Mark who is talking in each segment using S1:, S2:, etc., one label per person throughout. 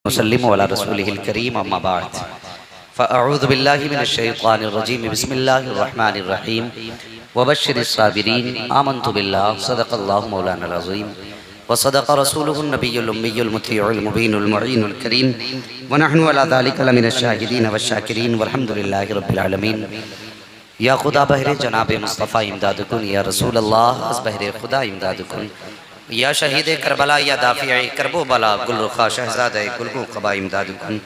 S1: वसल्लिम अला रसूलिहिल करीम अम्मा बाद फ़अऊज़ु बिल्लाहि मिनश शैतानिर रजीम बिस्मिल्लाहिर रहमानिर रहीम वबश्शिरिस साबिरीन आमन्तु बिल्लाहि सदक़ल्लाहु मौलानाल अज़ीम व सदक़ रसूलुहुन नबियुल उम्मियुल मुतीउल मुबीनुल मुईनुल करीम व नहनु अला ज़ालिका लमिनश शाहिदीन वश्शाकिरीन वल्हम्दुलिल्लाहि रब्बिल आलमीन। या खुदा बहरे जनाब मुस्तफ़ा इमदाद कुन, या रसूल अल्लाह अस बहरे खुदा इमदाद कुन, या शहीद करबला या दाफ़िए करबो बला गुलरुखा शहज़ादे गुलगो क़बा इमदाद कुन,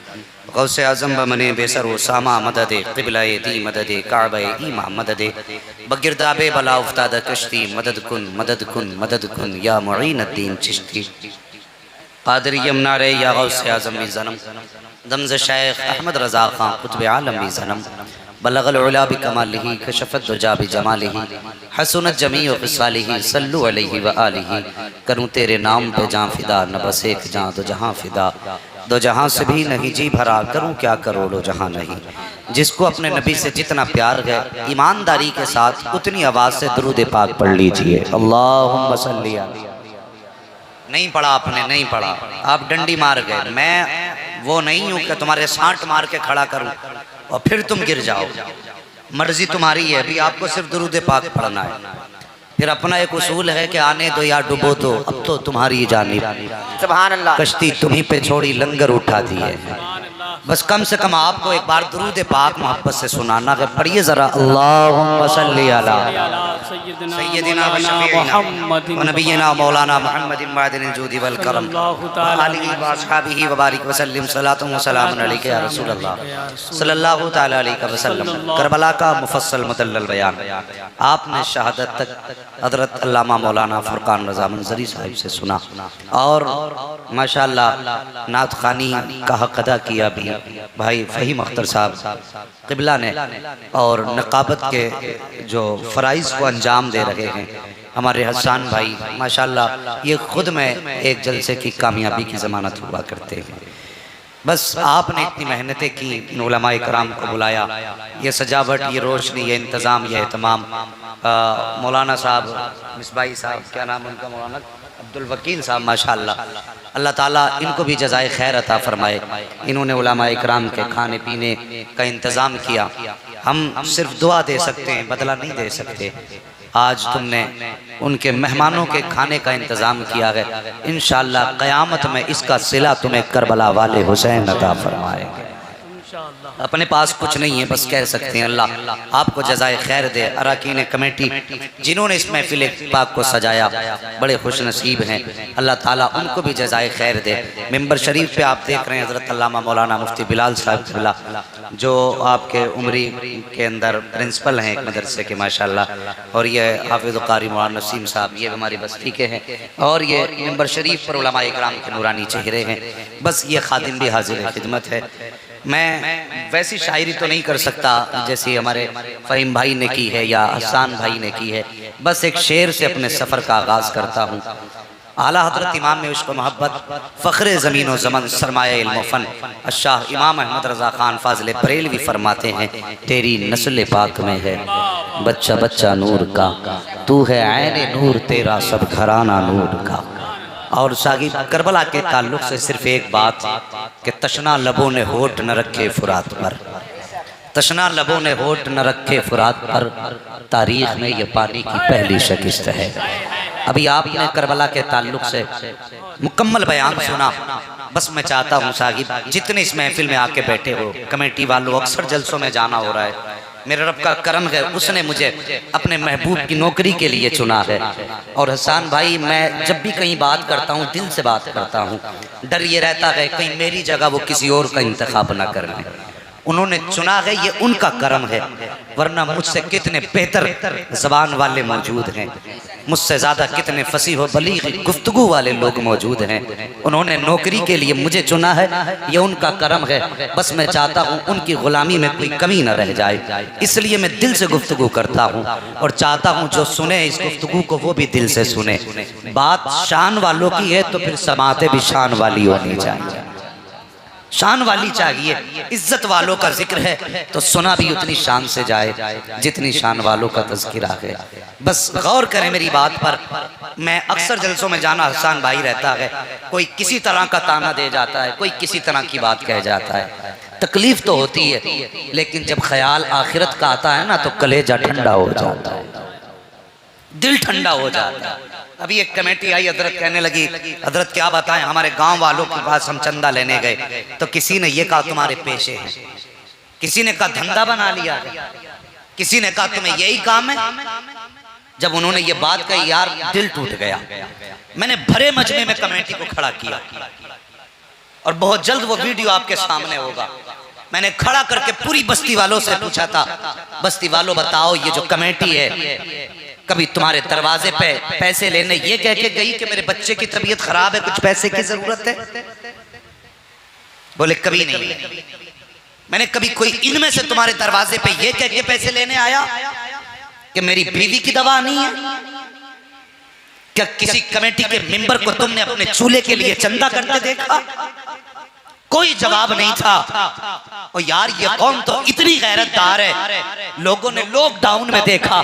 S1: गौसे आज़म बमने बेसर व सामा मदद क़िबलाए दी मदद काबे ईमा मदद बगिरदाबे बला उफ्ताद कश्ती मदद कुन मदद कुन मदद कुन, या मुईनुद्दीन चिश्ती क़ादरी यमनारे या गौसे आज़म ज़नम दमज़ शेख अहमद रज़ा ख़ान क़ुत्ब आलम ज़नम बलगल उला बिकमालिही कशफत दुजा बिजमालिही हसनत जमीउ ख़िसालिही सल्लु अलैहि व आलिही। करूँ तेरे नाम पे जाँ फिदा, न बस एक जाँ दो जहाँ फिदा, दो जहाँ से भी नहीं जी भरा, करूँ क्या करोड़ों जहाँ नहीं। जिसको अपने नबी से जितना प्यार है ईमानदारी के साथ उतनी आवाज़ से दुरूद पाक पढ़ लीजिए। अल्लाहुम्मा सल्ली अलैहि। नहीं पढ़ा आपने, नहीं पढ़ा, आप डंडी मार गए। मैं वो नहीं हूँ कि तुम्हारे सांट मार के खड़ा करूँ और फिर तुम गिर जाओ। मर्जी तुम्हारी है, अभी आपको सिर्फ दुरूद पाक पढ़ना है। फिर अपना एक उसूल है कि आने दो या डुबो दो, अब तो तुम्हारी जानिब सुभान अल्लाह कश्ती तुम्ही पे छोड़ी लंगर उठा दी है। बस कम से कम आपको एक बार दुरूद पाक मोहब्बत से सुनाना है। पढ़िए जरा, अल्लाहुम्मा सल्ली अला सय्यदिना व शफीइना व नबिय्यिना मौलाना मुहम्मदिन मअदिनिल जूदी वल करम आलिहि व अस्हाबिहि व बारिक व सल्लिम सलातुन व सलामुन अलैका या रसूल अल्लाह सल्लल्लाहु तआला अलैहि वसल्लम। करबला का मुफस्सल मुदल्लल बयान आपने शहादत तक हज़रत अल्लामा मौलाना फुरकान रज़ा मंज़री साहिब से सुना और माशाअल्लाह नात ख़ानी का हक़ अदा किया भी भाई फ़हीम अख्तर साहब क़िबला ने, और नक़ाबत के जो फ़राइज़ को अंजाम दे रहे हैं हमारे हसन भाई माशाअल्लाह, ये ख़ुद में एक जलसे की कामयाबी की ज़मानत हुआ करते हैं। बस आपने इतनी मेहनतें की, उलमाए कराम को बुलाया, ये सजावट, ये रोशनी, ये इंतज़ाम, ये एहतमाम, मौलाना साहब मिसबाई साहब, क्या नाम उनका, मौलाना अब्दुल वकील साहब, माशाअल्लाह, अल्लाह ताला इनको भी जज़ाए खैर अता फरमाए। इन्होंने उलमाए कराम के खाने पीने का इंतज़ाम किया। हम सिर्फ दुआ दे सकते हैं, बदला नहीं दे सकते। आज तुमने उनके मेहमानों के खाने का इंतज़ाम किया है, इंशाअल्लाह क़यामत में इसका सिला तुम्हें करबला वाले हुसैन अता फरमाएंगे। अपने पास कुछ नहीं है, बस कह सकते हैं अल्लाह आपको जज़ाए खैर दे। अरकान कमेटी जिन्होंने इस महफिल पाक को सजाया बड़े खुश नसीब हैं, अल्लाह ताला उनको भी जज़ाए खैर दे। मिंबर शरीफ पे आप देख रहे हैं हज़रत अल्लामा मौलाना मुफ्ती बिलाल साहब क़िबला, जो आपके उमरी के अंदर प्रिंसिपल हैं एक मदरसे के माशाअल्लाह, और ये हाफिज़ क़ारी मौलाना नसीम साहब, ये हमारी बस्ती के हैं, और ये मिंबर शरीफ पर उलमाए इकराम के नूरानी चेहरे हैं। बस ये खादिम भी हाजिर खिदमत है। मैं वैसी शायरी तो नहीं कर सकता जैसे हमारे फ़हीम भाई ने की है या हसान भाई ने की है, बस एक शेर से अपने सफ़र का आगाज़ करता हूँ। आला हज़रत इमाम में उश्क़ मोहब्बत फ़ख्रे ज़मीन व ज़मन सरमाया इल्म फ़न शाह इमाम अहमद रज़ा ख़ान फ़ाज़िल बरेलवी फरमाते हैं, तेरी नस्ल पाक में है बच्चा बच्चा नूर का, तू है ऐन नूर तेरा सब घराना नूर का। और सागिब करबला के ताल्लुक़ से सिर्फ एक बात कि तशना लबों ने होठ न रखे फुरात पर, तशना लबों ने होठ न रखे फुरात पर, तारीख़ में ये पानी की पहली शिकस्त है। अभी आपने करबला के ताल्लुक़ से मुकम्मल बयान सुना। बस मैं चाहता हूँ साहिब जितने इस महफिल में आके बैठे हो, कमेटी वालों, अक्सर जलसों में जाना हो रहा है, मेरे रब का करम है, उसने मुझे अपने महबूब की नौकरी के लिए चुना है। और हसान भाई, मैं जब भी कहीं बात करता हूँ दिल से बात करता हूँ, डर ये रहता है कहीं मेरी जगह वो किसी और का इंतखाब ना कर लें। उन्होंने चुना है, ये उनका करम है, वरना मुझसे कितने बेहतर ज़बान वाले मौजूद हैं, मुझसे ज़्यादा कितने फसीह व बलीग़ गुफ्तगू वाले लोग मौजूद हैं। उन्होंने नौकरी के लिए मुझे चुना है, ये उनका करम है। बस मैं चाहता हूँ उनकी ग़ुलामी में कोई कमी न रह जाए, इसलिए मैं दिल से गुफ्तगू करता हूँ और चाहता हूँ जो सुने इस गुफ्तगू को वो भी दिल से सुने। बात शान वालों की है तो फिर समातें भी शान वाली होनी चाहिए। शान वाली चाहिए। इज्जत वालों का जिक्र है तो सुना भी उतनी शान से जाए जितनी शान वालों का तज़किरा है। बस गौर करें मेरी बात पर। मैं अक्सर जलसों में जाना हसन भाई रहता है, कोई किसी तरह का ताना दे जाता है, कोई किसी तरह की बात कह जाता है। तकलीफ तो होती है, लेकिन जब ख्याल आखिरत का आता है ना तो कलेजा ठंडा हो जाता है, दिल ठंडा हो जाता है। अभी एक कमेटी आई, हजरत कहने लगी, हजरत क्या बताएं, हमारे गांव वालों के पास हम चंदा लेने गए तो किसी ने ये कहा तुम्हारे पेशे हैं, किसी ने कहा धंधा बना लिया, किसी ने कहा तुम्हें यही काम है। जब उन्होंने ये बात कही यार दिल टूट गया। मैंने भरे मजमे में कमेटी को खड़ा किया और बहुत जल्द वो वीडियो आपके सामने होगा। मैंने खड़ा करके पूरी बस्ती वालों से पूछा था, बस्ती वालों बताओ ये जो कमेटी है कभी तुम्हारे दरवाजे पे पैसे लेने ये कह के गई कि मेरे बच्चे की तबीयत खराब है, कुछ पैसे की जरूरत है? बोले कभी नहीं। मैंने कभी कोई इनमें से तुम्हारे दरवाजे पे ये कह के पैसे लेने आया कि मेरी बीवी की दवा नहीं है? क्या किसी कमेटी के मेंबर को तुमने अपने चूल्हे के लिए चंदा करते देखा? कोई जवाब नहीं था। और यार ये कौन तो इतनी गैरतदार है। लोगों ने लॉकडाउन में देखा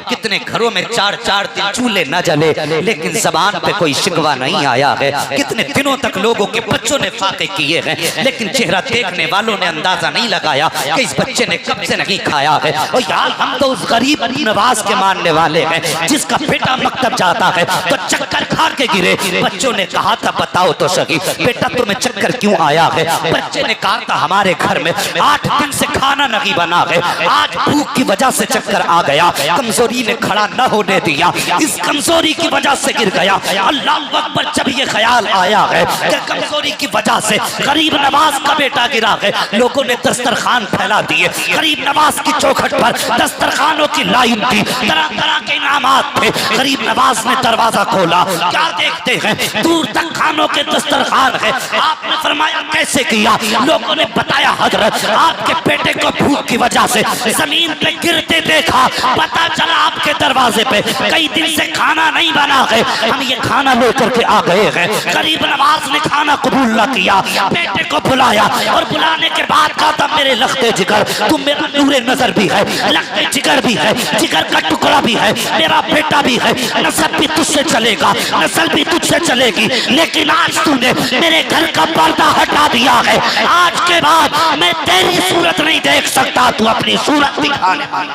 S1: कितने घरों में 4-4 दिन चूल्हे न जले, लेकिन जबान पे कोई शिकवा नहीं आया है। कितने दिनों तक लोगों के बच्चों ने फाके किए हैं, लेकिन चेहरा देखने वालों ने अंदाजा नहीं लगाया कि इस बच्चे ने कब से नहीं खाया है। और यार हम तो उस गरीब नवाज के मानने वाले हैं जिसका बेटा मकतब जाता है तो चक्कर खा के गिरे। बच्चों ने कहा था बताओ तो सही बेटा तुम्हें चक्कर क्यों आया है? बच्चे ने कहा था हमारे घर में 8 दिन से खाना नहीं बना है, आज भूख की वजह से चक्कर आ गया, कमजोरी ने खड़ा न होने दिया, इस कमजोरी की वजह से गिर गया। अल्लाह अकबर। जब ये ख्याल आया है कि कमजोरी की वजह से गरीब नवाज का बेटा गिरा है, लोगों ने दस्तरखान फैला दिए। गरीब नवाज की चौखट पर दस्तरखानों की लाइन थी, तरह तरह के इनामात थे। गरीब नवाज ने दरवाजा खोला, क्या देखते हैं दूर तक खानों के दस्तरखान है। आपने फरमाया कैसे किया? लोगों ने बताया हजरत आपके बेटे को भूख की वजह से जमीन पे गिरते देखा, पता चला आपके दरवाजे पे कई दिन से खाना नहीं बना है, हम ये खाना लेकर के आ गए हैं। गरीब नवाज ने खाना कबूल न किया, बेटे को बुलाया और बुलाने के बाद कहा था मेरे लखते जिगर तुम मेरा नूरे नजर भी है, लखते जिगर भी है, जिगर का टुकड़ा भी है, मेरा बेटा भी है, नस्ल भी तुझसे चलेगा, नस्ल भी तुझसे चलेगी, लेकिन आज तूने मेरे घर का पर्दा हटा दिया है। आज के बाद मैं तेरी सूरत नहीं देख सकता, तू अपनी सूरत दिखाने वाला।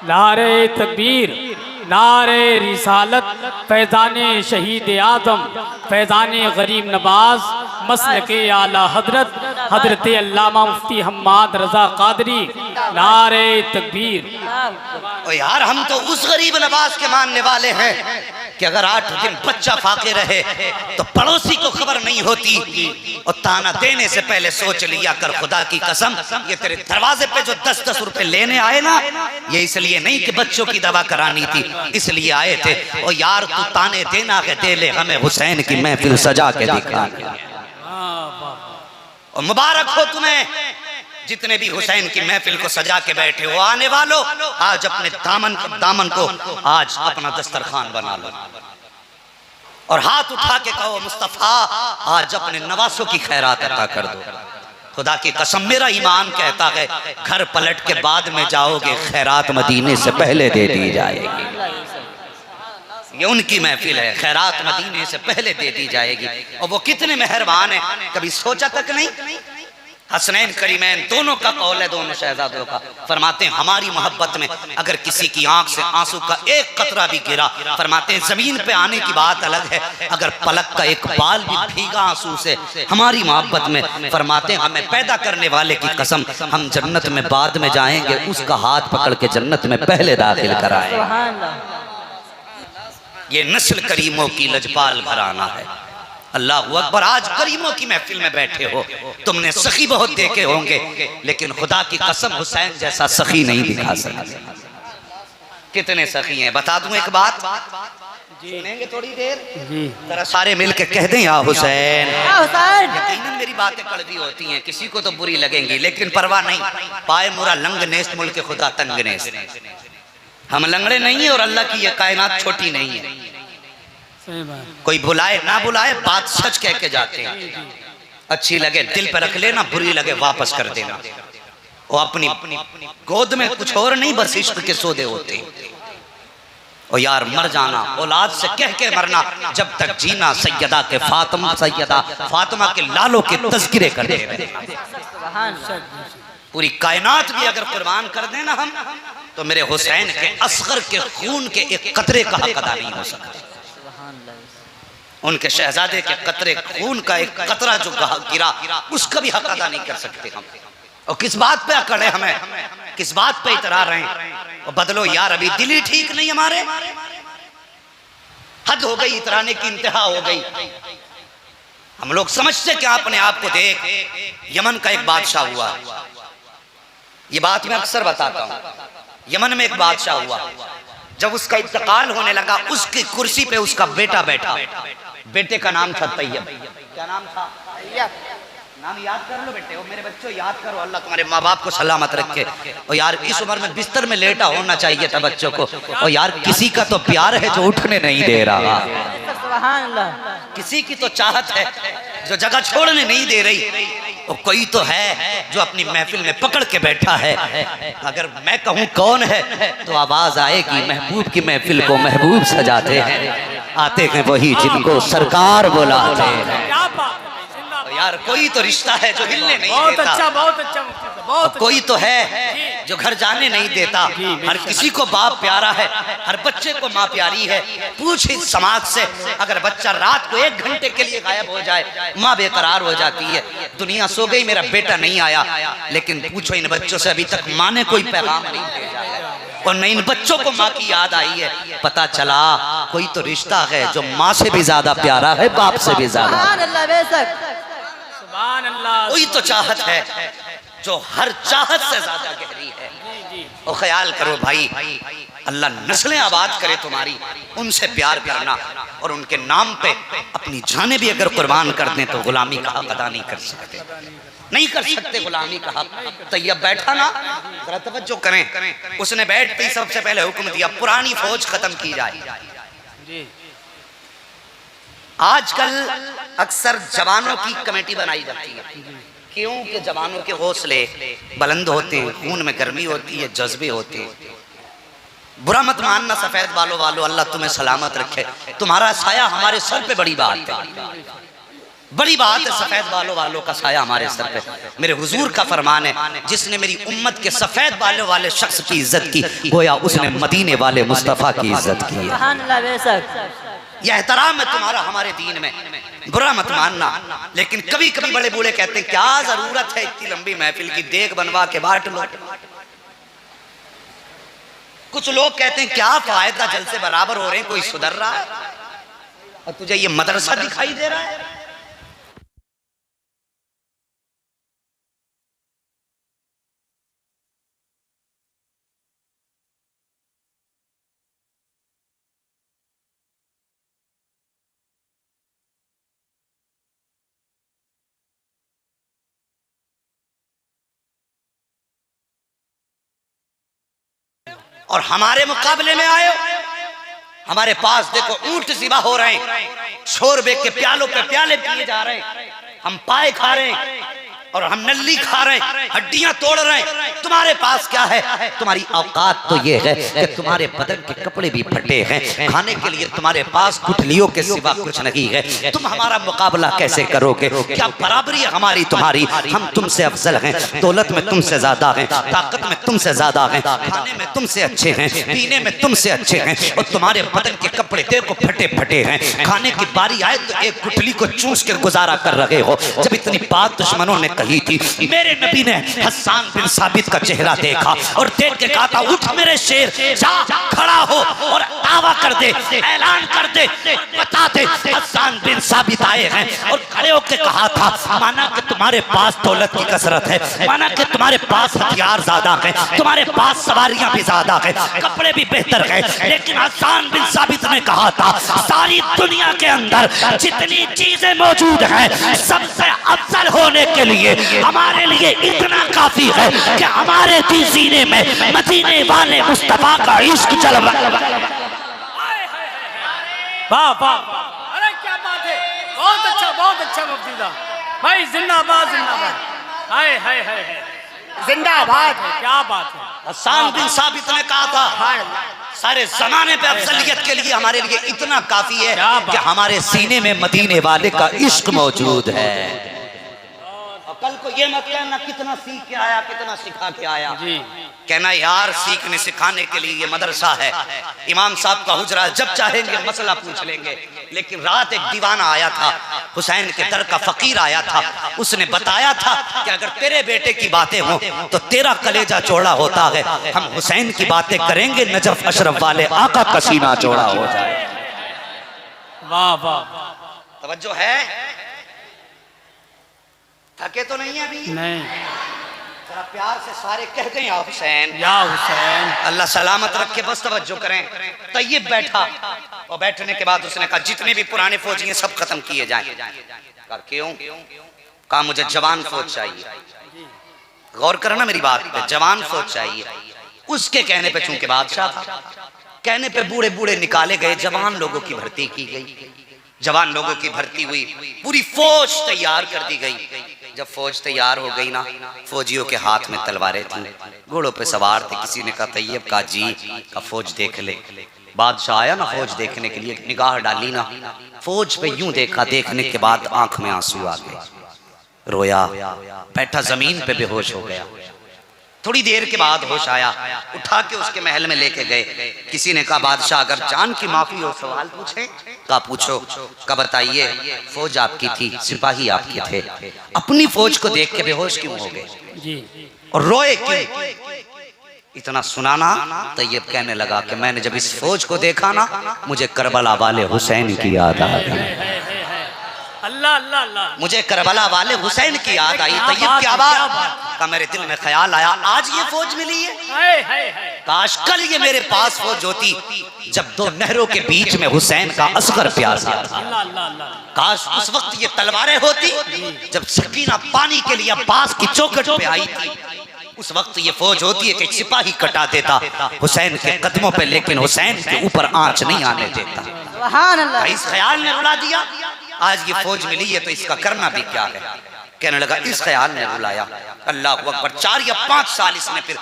S2: नारे तकबीर, नारे रिसालत, फैज़ाने शहीद आज़म, फैज़ाने गरीब नवाज, मसलके आला हजरत हजरत अल्लामा मुफ्ती हम्माद रज़ा कादरी। नारे तकबीर।
S1: ओ यार हम तो उस गरीब नवाज के मानने वाले हैं कि अगर 8 दिन बच्चा फाके रहे तो पड़ोसी को खबर नहीं होती और ताना देने से पहले सोच लिया कर खुदा की कसम ये तेरे दरवाजे पे जो 10-10 रुपए लेने आए ना, ये इसलिए नहीं कि बच्चों की दवा करानी थी, इसलिए आए थे। और यार तू ताने देना के दे ले, हमें हुसैन की महफिल सजा के दिखा। और मुबारक हो तुम्हें जितने भी हुसैन की महफिल को सजा के बैठे हो। आने वालों आज अपने दामन को आज अपना दस्तरखान बना लो और हाथ उठा के कहो मुस्तफा आज अपने नवासों की खैरात अता कर दो। खुदा की कसम मेरा ईमान कहता है घर पलट के बाद में जाओगे, खैरात मदीने से पहले दे दी जाएगी। ये उनकी महफिल है, खैरात मदीने से पहले दे दी जाएगी। और वो कितने मेहरबान है, कभी सोचा तक नहीं। हसनैन करीमैन दोनों का कौल है, दोनों शहजादों का। फरमाते हैं हमारी मोहब्बत में अगर किसी की आंख से आंसू का एक कतरा भी गिरा, फरमाते हैं जमीन पे आने की बात अलग है, अगर पलक का एक बाल भी भीगा आंसू से हमारी मोहब्बत में, फरमाते हैं हमें पैदा करने वाले की कसम हम जन्नत में बाद में जाएंगे, उसका हाथ पकड़ के जन्नत में पहले दाखिल कराएंगे। ये नस्ल करीमों की लजपाल घराना है। अल्लाह अकबर। आज करीमों की महफिल में बैठे हो, तुमने सखी बहुत देखे होंगे, लेकिन खुदा की कसम हुसैन जैसा सखी नहीं दिखा सकते। कितने सखी हैं बता दूं एक बात, सुनेंगे थोड़ी देर जरा सारे मिल के कह दें या हुसैन। यकीनन मेरी बातें कड़वी होती हैं, किसी को तो बुरी लगेंगी, लेकिन परवाह नहीं। पाए मुरा लंग नेस्त मुल्क खुदा तंग नेस्त। हम लंगड़े नहीं है और अल्लाह की ये कायनात छोटी नहीं है। कोई बुलाए ना बुलाए बात सच कह के जाते हैं। अच्छी लगे दिल पे रख लेना, बुरी लगे वापस कर देना। वो अपनी गोद में कुछ और नहीं, बस इश्क के सौदे होते। और यार मर जाना, औलाद से कह के मरना, जब तक जीना सैयदा के फातिमा के लालों के तज़किरे करते रहे। पूरी कायनात भी अगर कुर्बान कर देना हम, तो मेरे हुसैन के असगर के खून के एक कतरे का हक अदा नहीं हो सकता। उनके शहजादे के कतरे खून का एक कतरा जो गिरा, उसका भी हक अदा नहीं कर सकते हम। और किस बात पे अकड़े हमें, किस बात पे इतरा रहे हैं? और बदलो यार, अभी दिल ही ठीक नहीं हमारे। हद हो गई, इतराने की इंतहा हो गई। हम लोग समझते क्या अपने आप को देख। यमन का एक बादशाह हुआ, ये बात मैं अक्सर बताता हूँ। यमन में एक बादशाह हुआ, जब उसका इंतकाल होने लगा, उसकी कुर्सी पे उसका बेटा बैठा। बेटे का नाम था तैयब। क्या नाम था? नाम याद कर लो बेटे, ओ मेरे बच्चों याद करो, अल्लाह तुम्हारे माँ बाप को सलामत रखे। और यार इस उम्र में बिस्तर में लेटा होना चाहिए था बच्चों को। और यार किसी का तो प्यार है जो उठने नहीं दे रहा, किसी की तो चाहत है जो जगह छोड़ने नहीं दे रही, और कोई तो है जो अपनी महफिल में पकड़ के बैठा है। अगर मैं कहूँ कौन है तो आवाज आएगी, महबूब की महफिल को महबूब सजाते हैं, आते हैं वही जिनको सरकार बुलाते हैं। यार कोई तो रिश्ता है जो हिलने नहीं
S2: बहुत
S1: देता।
S2: अच्छा, बहुत अच्छा, बहुत
S1: कोई तो है जो घर जाने नहीं देता। हर किसी को बाप प्यारा है, हर बच्चे को माँ प्यारी है। पूछ इस समाज से, अगर बच्चा रात को 1 घंटे के लिए गायब हो जाए, माँ बेकरार हो जाती है। दुनिया सो गई, मेरा बेटा नहीं आया। लेकिन पूछो इन बच्चों से, अभी तक माँ ने कोई पैगाम नहीं भेजा है, और न इन बच्चों को माँ की याद आई है। पता चला कोई तो रिश्ता है जो माँ से भी ज्यादा प्यारा है, बाप से भी ज्यादा। वही तो चाहत है जो हर चाहत से ज्यादा गहरी है। और ख्याल करो भाई, अल्लाह नस्लें आबाद करे तुम्हारी, उनसे प्यार करना, और उनके नाम पे अपनी जानें भी अगर कुर्बान कर दें तो गुलामी का हक अदा नहीं कर सकते, नहीं कर सकते गुलामी का हक। तो ये बैठा ना, जरा तवज्जो करें, उसने बैठते ही सबसे पहले हुक्म दिया पुरानी फौज खत्म की जाए। आजकल अक्सर जवानों की कमेटी बनाई जाती है, क्योंकि जवानों के हौसले बुलंद होते हैं, खून में गर्मी होती है, जज्बे होते हैं। बुरा मत मानना सफेद बालों वालों, अल्लाह तुम्हें सलामत रखे। तुम्हारा साया हमारे सर पे बड़ी बात है, बड़ी बात है। सफेद बालों वालों का साया हमारे सर पे। मेरे हुजूर का फरमान है, जिसने मेरी उम्मत के सफेद बालों वाले शख्स की इज्जत की, गोया उसने मदीने वाले मुस्तफा की इज्जत की है। यह एहतराम है तुम्हारा हमारे दीन में, बुरा मत मानना। लेकिन कभी कभी बड़े बूढ़े कहते हैं क्या जरूरत है इतनी लंबी महफिल की, देख बनवा के बांट लो। कुछ लोग कहते हैं क्या फायदा, जल से बराबर हो रहे हैं, कोई सुधर रहा है, और तुझे ये मदरसा दिखाई दे रहा है। और हमारे मुकाबले में आए, हमारे पास देखो ऊंट ज़िबा हो रहे हैं, शोरबे के प्यालों पे प्याले पिए जा रहे हैं, हम पाए खा रहे हैं, और हम नल्ली खा रहे हैं, हड्डियां तोड़ रहे हैं। तुम्हारे पास क्या है? तुम्हारी औकात तो ये है कि तुम्हारे बदन के कपड़े भी फटे हैं, खाने के लिए तुम्हारे पास गुठलियों के सिवा कुछ नहीं है। तुम हमारा मुकाबला कैसे करोगे? क्या बराबरी है हमारी तुम्हारी? हम तुमसे अफजल हैं, दौलत में तुमसे ज्यादा हैं, ताकत में तुमसे ज्यादा हैं, खाने में तुमसे अच्छे हैं, पीने में तुमसे अच्छे हैं, और तुम्हारे बदन के कपड़े देखो फटे फटे हैं। खाने की बारी आए तो एक गुठली को चूस के गुजारा कर रहे हो। जब इतनी बात दुश्मनों ने कही थी, मेरे नबी ने हस्सान बिन साबित का चेहरा देखा और देख के कहा था उठ मेरे शेर, जा खड़ा हो और दावा कर दे, ऐलान कर दे, बता दे हस्सान बिन साबित आए हैं। और खड़े होकर कहा था माना कि तुम्हारे पास दौलत की कसरत है, माना कि तुम्हारे पास हथियार ज्यादा है, तुम्हारे पास सवारियां भी ज्यादा है, कपड़े भी बेहतर है, लेकिन हस्सान बिन साबित ने कहा था सारी दुनिया के अंदर जितनी चीजें मौजूद हैं सबसे अफजल होने के लिए हमारे लिए इतना काफी है कि हमारे दिल सीने में मदीने वाले मुस्तफा का इश्क चल रहा है।
S2: वाह वाह, अरे क्या बात है, बहुत अच्छा मुफ्ती साहब, भाई जिंदाबाद जिंदाबाद। हाय हाय हाय हाय,
S3: जिंदाबाद।
S2: क्या बात है।
S1: हसन बिन साबित ने कहा था सारे जमाने पे अफजलियत के लिए हमारे लिए इतना काफी है
S2: क्या बात।
S1: कि हमारे सीने में मदीने वाले का इश्क मौजूद है। और कल को ये मत कहना कितना सीख के आया कितना सिखा के आया
S2: जी।
S1: कहना यार सीखने सिखाने के लिए ये मदरसा है, इमाम साहब का हुजरा है, जब चाहेंगे मसला पूछ लेंगे। लेकिन रात एक दीवाना आया था, हुसैन के दर का फकीर आया था, उसने बताया था कि अगर तेरे बेटे की बातें हों तो तेरा कलेजा चौड़ा होता है, हम हुसैन की बातें करेंगे नजफ अशरफ वाले आका का सीना चौड़ा हो जाए।
S2: वाह वाह।
S1: तवज्जो है, थके तो नहीं है अभी?
S2: नहीं,
S1: जरा प्यार से सारे कह दें या हुसैन।
S2: या हुसैन।
S1: अल्लाह सलामत रखे, बस तवज्जो करें। तैयब बैठा और बैठने के बाद उसने कहा जितने भी पुराने फौजी हैं सब खत्म किए जाएं। कहा क्यों? कहा मुझे जवान फौज चाहिए। गौर करना मेरी बात पे, जवान फौज चाहिए। उसके कहने पे चूंकि बादशाह था, कहने पे बूढ़े बूढ़े निकाले गए, जवान लोगों की भर्ती की गई। जवान लोगों की भर्ती हुई, पूरी फौज तैयार कर दी गई। जब फौज तैयार हो गई ना, फौजियों के हाथ में तलवारें थी, घोड़ों पे सवार थे। किसी ने कहा तैयब का जी का फौज देख ले। बादशाह आया ना फौज देखने के लिए, निगाह डाली ना फौज पे, यूं देखा, देखने के बाद आंख में आंसू आ गए, रोया, बैठा जमीन पे बेहोश हो गया। थोड़ी देर के बाद होश आया, उठा के उसके महल में लेके गए। किसी ने कहा बादशाह अगर जान की माफी हो सवाल पूछे? कहा पूछो। कहा बताइए फौज आपकी थी, सिपाही आपके थे, अपनी फौज को देख के बेहोश क्यों हो गए
S2: जी।
S1: और रोए क्यों? इतना सुनाना तैयब कहने लगा कि मैंने जब इस फौज को देखा ना, मुझे करबला वाले हुसैन की याद आ गई।
S2: अल्लाह अल्लाह अल्लाह।
S1: मुझे करबला वाले हुसैन की याद आई। तैयब क्या बात? का मेरे दिल में ख्याल आया आज ये फौज मिली है,
S2: हाय हाय हाय।
S1: काश कल ये मेरे पास फौज होती जब दो नहरों के बीच में हुसैन का असगर प्यासा था।
S2: अल्लाह अल्लाह अल्लाह।
S1: काश उस वक्त ये तलवारें होती जब सकीना पानी के लिए अब्बास की चौखट पे आई थी। उस वक्त ये फौज होती है कि एक सिपाही कटा देता हुसैन के कदमों पे, लेकिन हुसैन के ऊपर आंच नहीं आने देता।
S3: सुभान अल्लाह।
S1: इस ख्याल ने रुला दिया। आज ये फौज मिली है तो इसका करना भी क्या है? कहने लगा इस ख्याल ने रुलाया। अल्लाह अकबर। 4 या 5 साल इसने फिर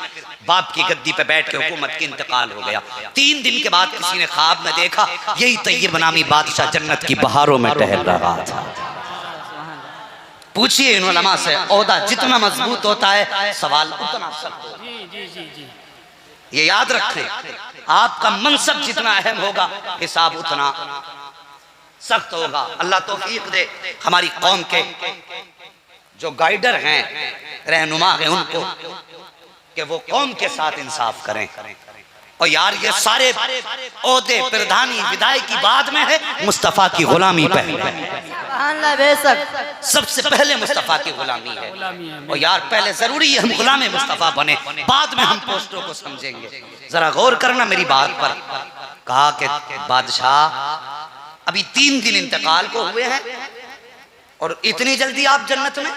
S1: बाप की गद्दी पे बैठ के हुकूमत की इंतकाल हो गया। 3 दिन के बाद किसी ने ख्वाब में देखा यही तैयब नामी बादशाह जन्नत की बहारों में टहल रहा था। पूछिए इन उलमा से, ओहदा जितना मजबूत होता है सवाल उतना सख्त होता है।
S2: जी जी जी जी।
S1: ये याद रखें, आपका मनसब जितना अहम होगा हिसाब उतना सख्त होगा। अल्लाह तौफीक दे हमारी कौम के जो गाइडर हैं, रहनुमा हैं, उनको कि वो कौम के साथ इंसाफ करें। और यार ये सारे ओहदे प्रधानी विधायक की बाद में है, मुस्तफ़ा की गुलामी पहले है।
S3: सुभान अल्लाह। बेशक
S1: सबसे पहले मुस्तफ़ा की गुलामी है। और यार पहले जरूरी है हम गुलाम मुस्तफ़ा बने, बाद में हम पोस्टों को समझेंगे। जरा गौर करना मेरी बात पर। कहा कि बादशाह अभी 3 दिन इंतकाल को हुए हैं और इतनी जल्दी आप जन्नत में?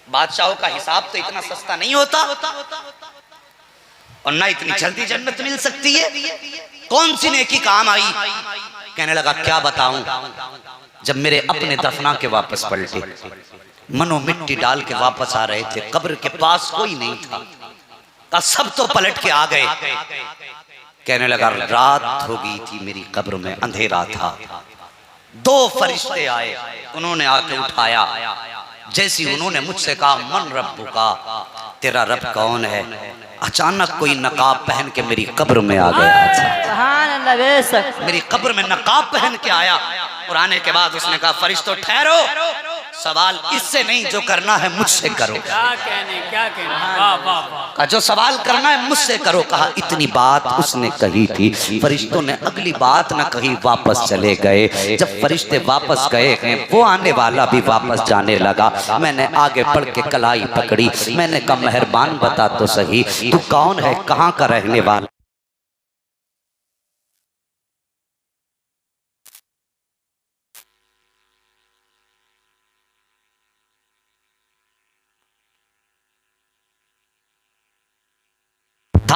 S1: बादशाहों का हिसाब तो इतना सस्ता नहीं होता और ना इतनी जल्दी जन्नत मिल सकती है। कौन सी नेकी काम आई? कहने लगा क्या बताऊं, जब मेरे अपने दफना के वापस पलटे, मनो मिट्टी डाल के वापस आ रहे थे, कब्र के पास कोई नहीं था, सब तो पलट के आ गए। कहने लगा रात हो गई थी, मेरी कब्र में अंधेरा था, 2 फरिश्ते आए, उन्होंने आके उठाया। जैसी उन्होंने मुझसे कहा मन रब्बु का, तेरा रब कौन है, अचानक कोई नकाब पहन के मेरी कब्र में आ गया था।
S3: सुभान अल्लाह। बेशक
S1: मेरी कब्र में नकाब पहन के आया और आने के बाद उसने कहा फरिश्तों ठहरो, सवाल इससे नहीं, जो करना है मुझसे करो।
S2: क्या कहने क्या कहने। वाह वाह वाह।
S1: कहा जो सवाल करना है मुझसे करो। कहा इतनी बात उसने कही थी, फरिश्तों ने अगली बात न कही, वापस चले गए। जब फरिश्ते वापस गए हैं, वो आने वाला भी वापस जाने लगा। मैंने आगे बढ़ के कलाई पकड़ी, मैंने कहा मेहरबान बता तो सही, तू कौन है, कहाँ का रहने वाला?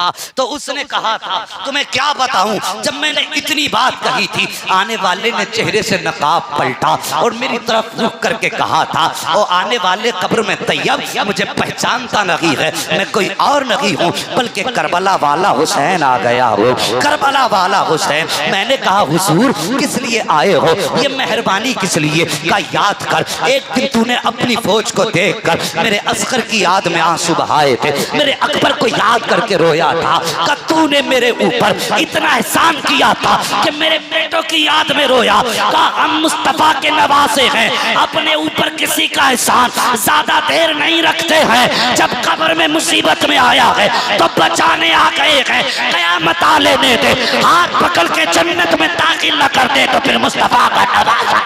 S1: था तो उसने कहा था तुम्हें क्या बताऊं, जब मैंने इतनी बात कही थी आने वाले ने चेहरे से नकाब पलटा और मेरी तरफ रुक करके कहा था और आने वाले कब्र में तैयब मुझे पहचानता नहीं है, मैं कोई और नहीं हूँ बल्कि करबला वाला हुसैन आ गया हो, करबला वाला हुसैन। मैंने कहा हुजूर किस लिए आए हो, ये मेहरबानी किस लिए का याद कर, एक दिन तूने अपनी फौज को देखकर मेरे अस्कर की याद में आंसू बहाए थे, मेरे अकबर को याद करके रोया था, का तूने मेरे ऊपर इतना एहसान किया था कि मेरे बेटों की याद में रोया, का हम मुस्तफा के नवासे हैं, अपने ऊपर किसी का एहसान ज्यादा देर नहीं रखते हैं, जब कब्र में मुसीबत में आया है तो बचाने आ गए हैं, कयामत आ लेने दे, हाथ पकड़ के जन्नत में दाखिल न कर दे तो फिर मुस्तफा का नवासा।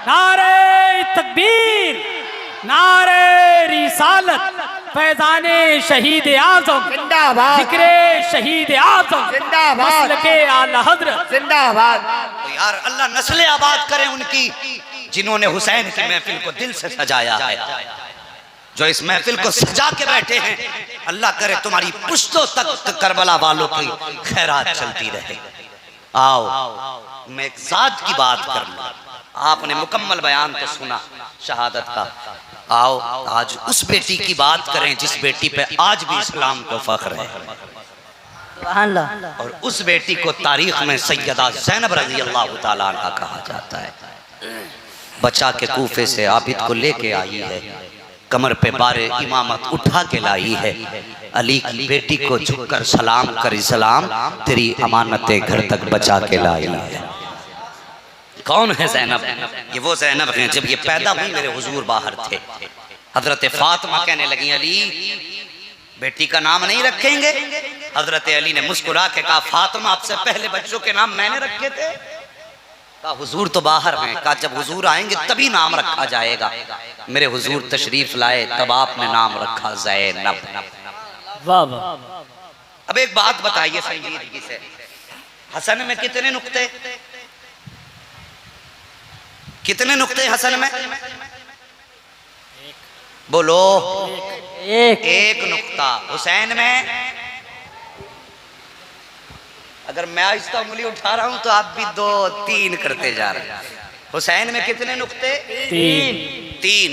S2: नारे तकबीर, नारे रिसालत, फैजाने शहीद आज़म
S3: जिंदाबाद,
S2: जिक्रे शहीद आज़म
S3: जिंदाबाद,
S2: मसलके आला हज़रत
S3: जिंदाबाद।
S1: तो यार अल्लाह नस्लें आबाद करें उनकी जिन्होंने हुसैन की महफिल को दिल से सजाया है, जो इस महफिल को सजा के बैठे हैं, अल्लाह करे तुम्हारी पुश्तों तक करबला वालों की खैरात चलती रहे। आओ मैं एक जात की बात कर लूं, आपने मुकम्मल बयान तो सुना शहादत का, आओ आज उस बेटी की बात करें जिस बेटी पे आज भी इस्लाम को फख्र है,
S3: सुभान अल्लाह।
S1: और उस बेटी को तारीख में सैयदा ज़ैनब रज़ी अल्लाह तआला अन्हा कहा जाता है। बचा के कूफे से आबिद को लेके आई है, कमर पे बारे इमामत उठा के लाई है, अली की बेटी को झुककर सलाम करी सलाम, तेरी अमानतें घर तक बचा के लाई है। कौन है ज़ैनब? ये वो ज़ैनब हैं जब ये पैदा हुई मेरे हुजूर बाहर थे, हजरत फातिमा कहने लगी अली बेटी का नाम नहीं रखेंगे? हजरत अली ने मुस्कुरा के कहा फातिमा आपसे पहले बच्चों के नाम मैंने रखे थे। कहा हुजूर तो बाहर हैं, कहा जब हुजूर आएंगे तभी नाम रखा जाएगा। मेरे हुजूर तशरीफ लाए तब आपने नाम रखा ज़ैनब।
S2: वाह वाह।
S1: अब एक बात बताइए संजीदगी से, हसन में कितने नुक्ते, कितने नुक्ते हसन में? बोलो। एक नुक्ता। हुसैन में अगर मैं आहिस्ता उंगली उठा रहा हूं तो आप भी 2 3 करते जा रहे हैं। हुसैन में कितने नुक्ते? 3।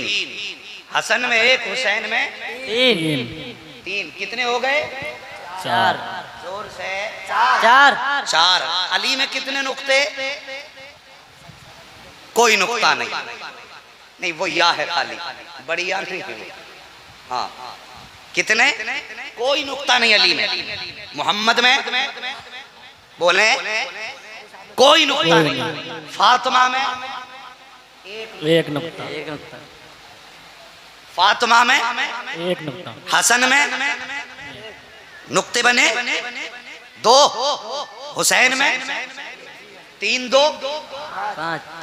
S1: हसन में 1, हुसैन में 3। कितने हो गए?
S3: 4।
S1: जोर से
S3: 4।
S1: अली में कितने नुक्ते? कोई नुक्ता नहीं, वो या है खाली, बड़ी या नहीं है। हाँ कितने? कोई नुक्ता नहीं अली में। मोहम्मद में बोले कोई नुक्ता नहीं। फातिमा में
S2: 1 नुक्ता।
S1: फातिमा में
S2: 1 नुक्ता।
S1: हसन में नुक्ते बने 2, हुसैन में 3 2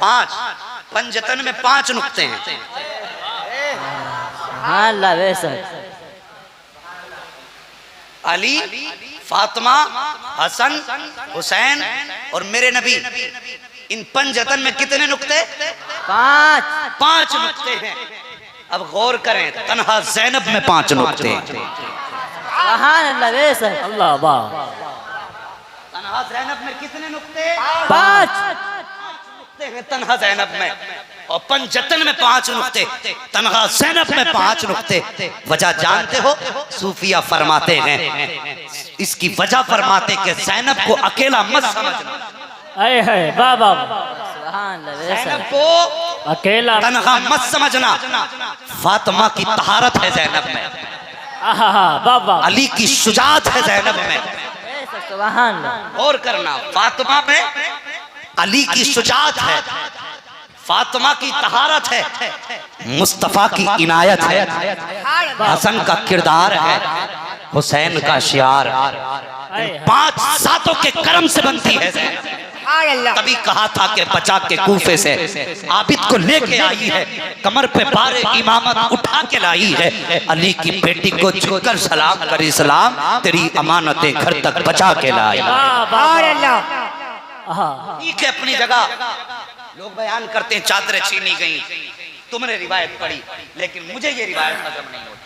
S1: 5, पंजतन में 5 नुक्ते हैं।
S3: हाँ अल्लाह बेशक।
S1: अली, फातिमा, हसन, हुसैन और मेरे नबी, इन पंजतन में कितने नुक्ते? 5 नुक्ते हैं। अब गौर करें, तन्हा ज़ैनब में 5 नुक्ते हैं।
S3: सुभान अल्लाह बेशक।
S2: अल्लाह वाह।
S1: तन्हा ज़ैनब में कितने नुक्ते?
S3: 5
S1: नुक्ते हैं तन्हा ज़ैनब में, और पंजतन में 5 नुक्ते, तन्हा ज़ैनब में 5 नुक्ते। वजह जानते हो? सूफिया फरमाते हैं, इसकी वजह फरमाते कि ज़ैनब को अकेला मत समझना।
S2: आए है वाह वाह।
S3: सुभान अल्लाह
S1: ज़ैनब
S3: बेशक।
S1: को
S2: अकेला
S1: तन्हा मत समझना। फातिमा की तहारत है ज़ैनब में,
S2: वाह वाह।
S1: अली की शुजाअत है ज़ैनब में।
S3: बेशक सुभान अल्लाह।
S1: और करना, फातिमा में अली की शुजाअत है, फातिमा की तहारत है, मुस्तफा की इनायत है, हसन का किरदार है, हुसैन का शियार। 5 सातों के करम से बनती है। तभी कहा था कि बचा के कूफे से आबिद को लेके आई है, कमर पे बारे इमामत उठा के लाई है, अली की बेटी को झुककर सलाम करी सलाम, तेरी अमानतें घर तक बचा के लाई। ठीक है अपनी जगह, लोग बयान करते हैं चादरें छीनी गई, तुमने रिवायत पढ़ी, लेकिन मुझे ये रिवायत हजम नहीं होती।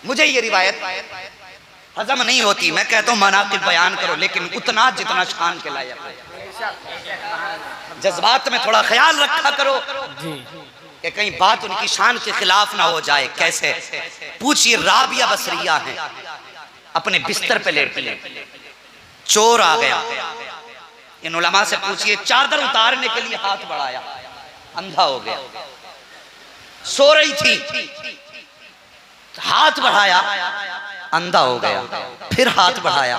S1: मुझे ये रिवायत हजम नहीं होती। मैं कहता हूँ मनाकिब बयान करो, लेकिन उतना जितना शान के लायक है। जज्बात में थोड़ा ख्याल रखा करो
S2: जी
S1: कि कहीं बात उनकी शान के खिलाफ ना हो जाए। कैसे? पूछिए, राबिया बसरिया है, अपने बिस्तर पे लेटी, चोर आ गया। इन उलमा से पूछिए, चादर उतारने के लिए हाथ बढ़ाया, अंधा हो गया। सो रही थी, हाथ बढ़ाया, अंधा हो गया। फिर हाथ बढ़ाया,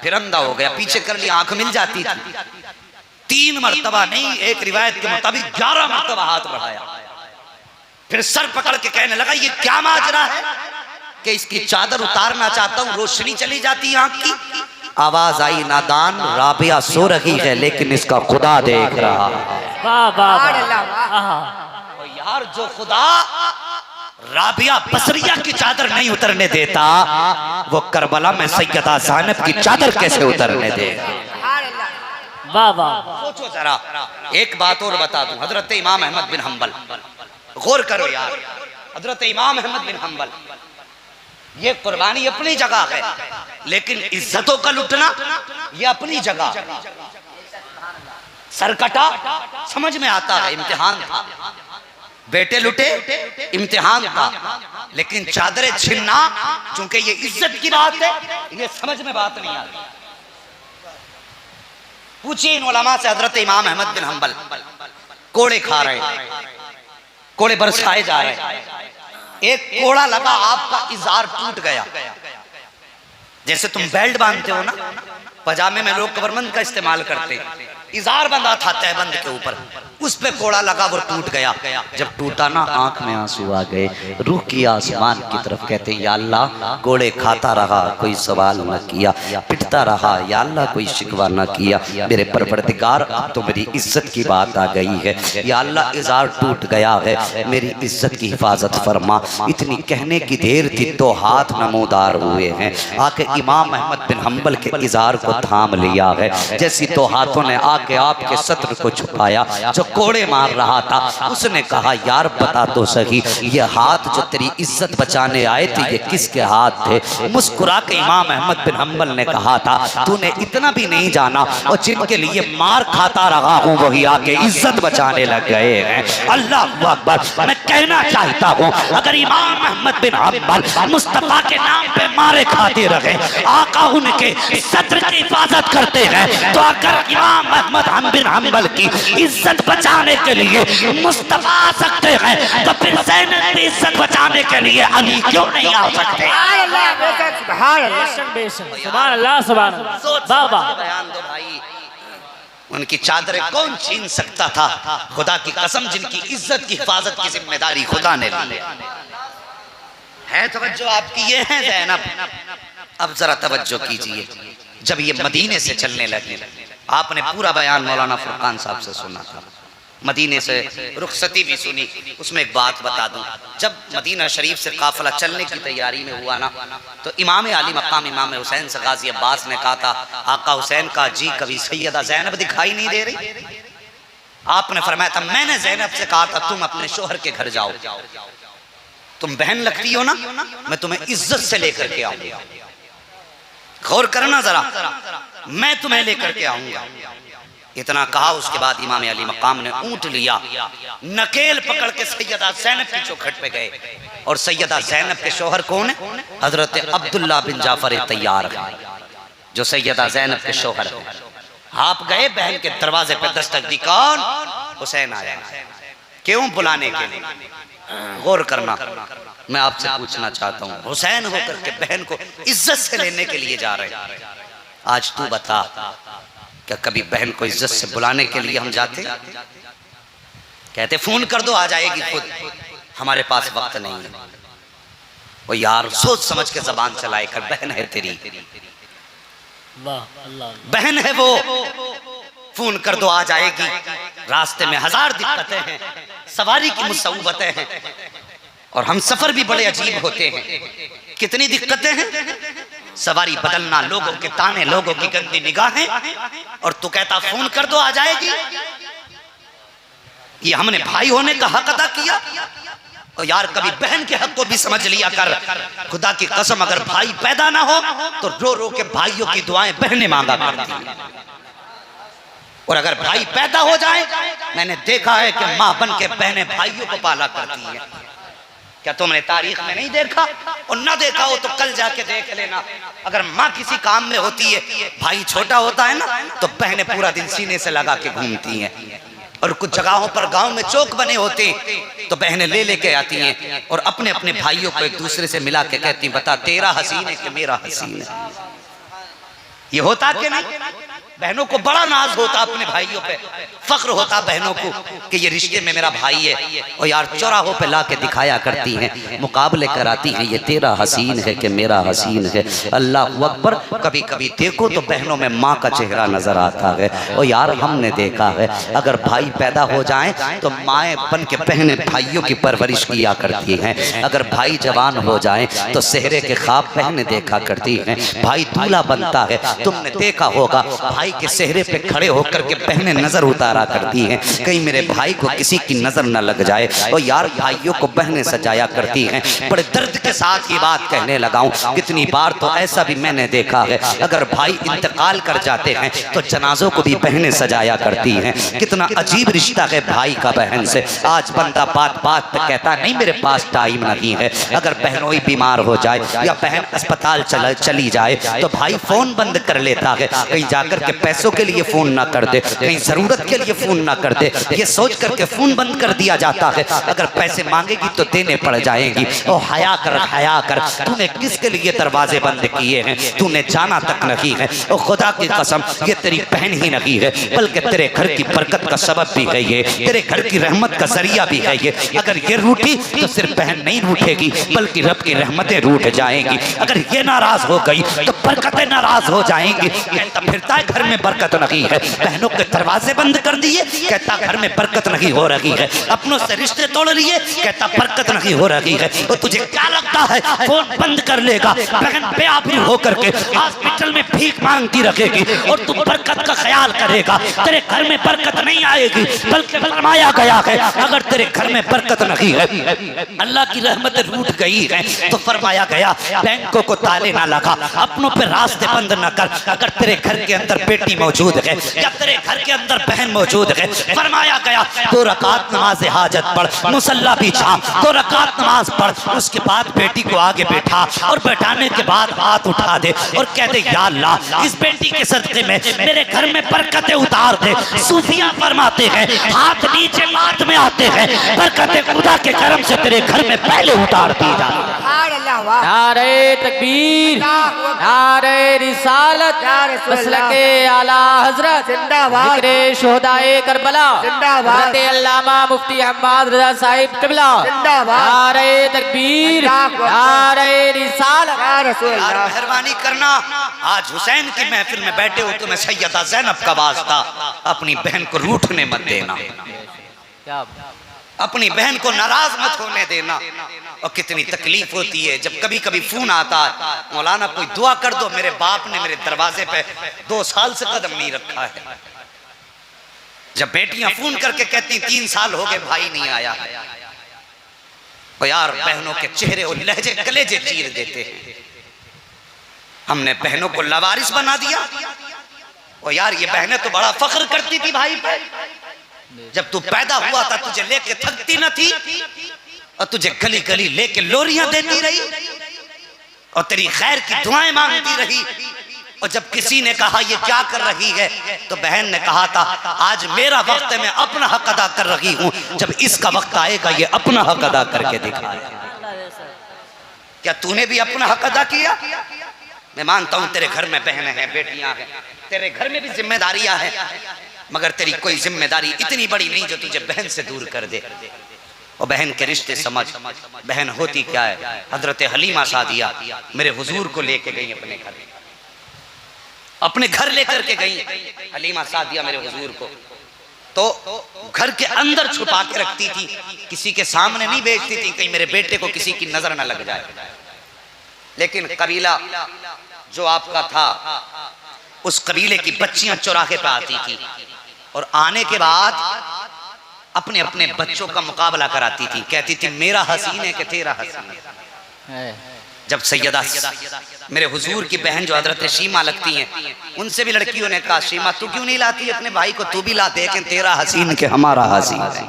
S1: फिर अंधा हो गया। पीछे कर लिया, आंख मिल जाती थी। 3 मरतबा नहीं, एक रिवायत के मुताबिक 11 मरतबा हाथ बढ़ाया। फिर सर पकड़ के कहने लगा, ये क्या माजरा है कि इसकी चादर उतारना चाहता हूं, रोशनी चली जाती है आंख की। आवाज आई, नादान, राबिया सो रही है लेकिन इसका खुदा देख रहा है।
S2: वाह वाह
S1: यार, जो खुदा राबिया बसरिया की चादर नहीं उतरने देता, वो करबला में सैयदा ज़ैनब की चादर कैसे उतरने देगा?
S2: वाह वाह।
S1: सोचो जरा। एक बात और बता दूं, हजरत इमाम अहमद बिन हम्बल, गौर करो यार, हजरत इमाम अहमद बिन हम्बल, ये कुर्बानी अपनी जगह है, लेकिन इज्जतों का लुटना ये अपनी जगह। सरकटा समझ में आता है, इम्तिहान था, बेटे लुटे, इम्तिहान था, लेकिन चादरें छीनना, चूंकि ये इज्जत की बात है, ये समझ में बात नहीं आती। पूछिए इन उलमा से, हजरत इमाम अहमद बिन हम्बल कोड़े खा रहे हैं, कोड़े बरसाए जा रहे हैं, एक कोड़ा लगा, आपका इजार टूट गया। जैसे तुम बेल्ट बांधते हो ना, पजामे में लोग कमरबंद का इस्तेमाल करते हैं, इजार बंधा था तहबंद के ऊपर, उस पे कोड़ा लगा, वो टूट गया। जब टूटा ना, आंख में आंसू आ गए, रूह की आसमान की तरफ, कहते हैं, या अल्लाह, कोड़े खाता रहा, कोई सवाल न किया, पिटता रहा, या अल्लाह, कोई शिकवा न किया। मेरे परवरदिगार, अब तो मेरी इज्जत की बात आ गई है, या अल्लाह, इजार टूट गया है, मेरी इज्जत की हिफाजत फरमा। इतनी कहने की देर थी तो हाथ नमोदार हुए हैं, आके इमाम अहमद बिन हम्बल के इजार को थाम लिया है। जैसी तो हाथों ने आके आपके सत्र को छुपाया, जो कोड़े मार रहा था, उसने कहा, यार बता तो सही, ये हाथ जो तेरी इज्जत बचाने आए थे, ये किसके हाथ थे? मुस्कुरा के इमाम अहमद बिन हम्बल ने कहा था, तूने इतना भी नहीं जाना, और जिनके लिए मार खाता रहा हूँ वही आके इज्जत बचाने लग गए हैं। अल्लाह अकबर। मैं कहना चाहता हूँ, अगर इमाम अहमद बिन हम्बल मुस्तफा के नाम पे मारे खाते रहे, आका उनके सत्र की हिफाजत करते हैं, तो अगर इमाम अहमद बिन हम्बल की इज्जत बचाने के लिए मुस्तफा आ सकते हैं, तो फिर ज़ैनब की इज्जत बचाने के लिए अली क्यों नहीं आ सकते?
S2: सुभान अल्लाह सुभान अल्लाह। वाह
S1: बयान दो भाई, उनकी चादरें कौन छीन सकता था? खुदा की कसम, जिनकी इज्जत की हिफाजत की जिम्मेदारी खुदा ने ली है। तवज्जो आपकी ये है ज़ैनब। अब जरा तवज्जो कीजिए, जब ये मदीने से चलने लगे, आपने पूरा बयान मौलाना फुरकान साहब से सुना था, मदीने से रुखसती भी सुनी। उसमें एक बात बता दूं, जब मदीना शरीफ से काफिला चलने की तैयारी में हुआ ना, तो इमाम आली मकाम इमाम हुसैन से गाजी अब्बास ने कहा था, आका हुसैन का जी, कभी सैयदा ज़ैनब दिखाई नहीं दे रही? आपने फरमाया था, मैंने ज़ैनब से कहा था, तुम अपने शोहर के घर जाओ, तुम बहन लगती हो ना, मैं तुम्हें इज्जत से लेकर के आऊंगा। गौर करना जरा, मैं तुम्हें लेकर के आऊंगा। इतना कहा, उसके बाद इमाम अली मकाम ने ऊंट लिया, नकेल पकड़ के सैयदा ज़ैनब की चौखट पे गए। और सैयदा ज़ैनब के शौहर कौन है? हजरत अब्दुल्ला बिन जाफर तैयार, जो सैयदा ज़ैनब के शौहर है। आप गए, बहन के दरवाजे पे दस्तक दी, कौन? हुसैन आया। क्यों? बुलाने के लिए। गौर करना, मैं आपसे पूछना चाहता हूँ, हुसैन होकर के बहन को इज्जत से लेने के लिए जा रहे। आज तू बता, क्या कभी बहन को इज्जत से बुलाने के लिए हम जाते? कहते फोन कर दो, आ जाएगी खुद, हमारे पास वक्त नहीं है। वो यार सोच समझ के जबान चलाए कर, बहन है तेरी, बहन है वो, फोन कर दो आ जाएगी। रास्ते में 1000 दिक्कतें हैं, सवारी की मुसीबतें हैं, और हम सफर भी बड़े अजीब होते हैं। कितनी दिक्कतें हैं, सवारी बदलना, लोगों के ताने, लोगों की गंदी निगाहें, और तू कहता फोन कर दो आ जाएगी। ये हमने भाई होने का हक अदा किया, तो यार कभी बहन के हक को भी समझ लिया कर। खुदा की कसम अगर भाई पैदा ना हो तो रो रो के भाइयों की दुआएं बहनें मांगा करती हैं, और अगर भाई पैदा हो जाए, मैंने देखा है कि माँ बन के बहनें भाइयों को पाला करती हैं। क्या तुमने तारीख में नहीं देखा? और ना देखा हो तो कल जाके देख लेना। अगर माँ किसी काम में होती है, भाई छोटा होता है ना, तो बहनें पूरा दिन सीने से लगा के घूमती हैं। और कुछ जगहों पर गांव में चौक बने होते तो बहनें ले लेके आती हैं और अपने अपने भाइयों को एक दूसरे से मिला के कहती हैं, बता तेरा हसीन है कि मेरा हसीन है। ये होता कि नहीं? बहनों को बड़ा नाज होता अपने भाइयों पे, फख्र होता बहनों को कि ये रिश्ते में मेरा भाई है। और यार चौराहों पे ला के दिखाया करती हैं, मुकाबले कराती हैं, ये तेरा हसीन है कि मेरा हसीन है। अल्लाह अकबर। कभी कभी देखो तो बहनों में माँ का चेहरा नजर आता है। और यार हमने देखा है अगर भाई पैदा हो जाएं तो माएँ बन के बहनें भाइयों की परवरिश किया करती हैं। अगर भाई जवान हो जाएं तो सेहरे के ख्वाब बहनें देखा करती हैं। भाई दूल्हा बनता है, तुमने देखा होगा भाई के सेहरे पे खड़े होकर के बहनें नजर उतारा करती हैं, कहीं मेरे भाई को किसी की नजर न लग जाए। और यार भाइयों को बहनें सजाया करती हैं। बड़े दर्द के साथ ये बात कहने लगा हूं, कितनी बार तो ऐसा भी मैंने देखा है अगर भाई इंतकाल कर जाते हैं तो जनाजों को भी बहनें सजाया करती हैं। कितना अजीब रिश्ता है भाई का बहन से। आज बंदा बात बात पे कहता नहीं मेरे पास टाइम नहीं है। अगर बहनों ही बीमार हो जाए या बहन अस्पताल चली जाए तो भाई फोन बंद कर लेता है, कहीं जाकर के पैसों के लिए फोन ना कर दे, कहीं जरूरत के लिए फोन ना कर दे, ये सोच करके फोन बंद कर दिया जाता है अगर पैसे मांगेगी तो देने पड़ जाएंगी। ओ हया कर, हया कर, तूने किसके लिए दरवाजे बंद किए हैं? तूने जाना तक नहीं है। ओ खुदा की कसम ये तेरी बहन ही नहीं है बल्कि तेरे घर की बरकत का सबब भी है, ये तेरे घर की रहमत का जरिया भी है ये। अगर ये रूठी तो सिर्फ बहन नहीं रूठेगी बल्कि रब की रहमतें रूठ जाएंगी। अगर ये नाराज हो गई तो बरकतें नाराज हो जाएंगी। कहता फिरता है घर में बरकत नहीं है, बहनों के दरवाजे बंद कर दिए, कहता घर में बरकत नहीं हो रही है। अपनों से रिश्ते तोड़ लिए, कहता बरकत नहीं हो रही है। और तुझे क्या लगता है फोन बंद कर लेगा, बहन बेआबरू होकर के हॉस्पिटल में भीख मांगती रखेगी और तू बरकत का ख्याल करेगा? तेरे घर में बरकत नहीं आएगी बल्कि फरमाया गया है अगर तेरे घर में बरकत नहीं है, अल्लाह की रहमत रूठ गई है तो फरमाया गया बैंकों को ताले ना लगा, अपनों पे रास्ते बंद न कर। अगर तेरे घर के अंदर बेटी मौजूद है या तेरे घर के अंदर बहन मौजूद है, फरमाया गया 2 रकात नमाज हाजत पढ़, मुसल्ला बिछा, 2 रकात नमाज पढ़, उसके बाद बेटी को आगे बैठा और बैठाने के बाद हाथ उठा दे और कह दे या अल्लाह इस बेटी के सदके में मेरे घर में बरकतें उतार दे। सूफिया फरमाते हैं हाथ नीचे लात में आते हैं, बरकतें खुदा के करम से तेरे घर में पहले उतार दी जा।
S2: नारे तकबीर, नारे रिसालत, मसलके आला हजरत जिंदाबाद, जिक्रे शोहदाए करबला जिंदाबाद, अल्लामा मुफ्ती अहमद रजा साहिब किबला जिंदाबाद, नारे तकबीर, नारे रिसालत।
S1: मेहरबानी करना, आज हुसैन की महफिल में बैठे हो तुम्हें सैयदा ज़ैनब का वास्ता, अपनी बहन को रूठने मत देना, अपनी बहन को नाराज मत होने देना। और कितनी तकलीफ होती है जब कभी कभी फोन आता है, मौलाना कोई दुआ कर दो, मेरे बाप ने मेरे दरवाजे पे 2 साल से कदम नहीं रखा है। जब बेटियां फोन करके कहती 3 साल हो गए भाई नहीं आया, और यार बहनों के चेहरे और लहजे कलेजे चीर देते हैं। हमने बहनों को लवारिस बना दिया। और यार ये बहनें तो बड़ा फख्र करती थी भाई पे, जब तू पैदा हुआ था तुझे लेके थकती न थी और तुझे गली गली लेके लोरियां देती रही और तेरी खैर की दुआएं मांगती रही। और जब किसी ने कहा ये क्या कर रही है तो बहन ने कहा था आज मेरा वक्त है, मैं अपना हक अदा कर रही हूं, जब इसका वक्त आएगा ये अपना हक अदा करके दिखाएगा। क्या तूने भी अपना हक अदा किया? मैं मानता हूं तेरे घर में बहनें हैं, बेटियां हैं, तेरे घर में भी जिम्मेदारियां हैं, मगर तेरी कोई जिम्मेदारी इतनी बड़ी नहीं जो तुझे बहन से दूर कर दे। और बहन के रिश्ते समझ, बहन होती क्या है। हजरत हलीमा सादिया मेरे हुजूर को लेके गई अपने घर लेकर के गई हलीमा सादिया मेरे हुजूर को, तो घर के अंदर छुपा के रखती थी, किसी के सामने नहीं भेजती थी कहीं मेरे बेटे को किसी की नजर न लग जाए। लेकिन कबीला जो आपका था उस कबीले की बच्चियां चौराहे पे आती थी और आने के बाद अपने अपने बच्चों का मुकाबला कराती थी, कहती थी मेरा हसीन है कि तेरा हसीन है। जब सैयदा मेरे हुजूर की बहन जो हजरत शीमा लगती हैं, उनसे भी लड़कियों ने कहा शीमा तू क्यों नहीं लाती अपने भाई को, तू भी ला, देखें तेरा हसीन के हमारा हसीन है।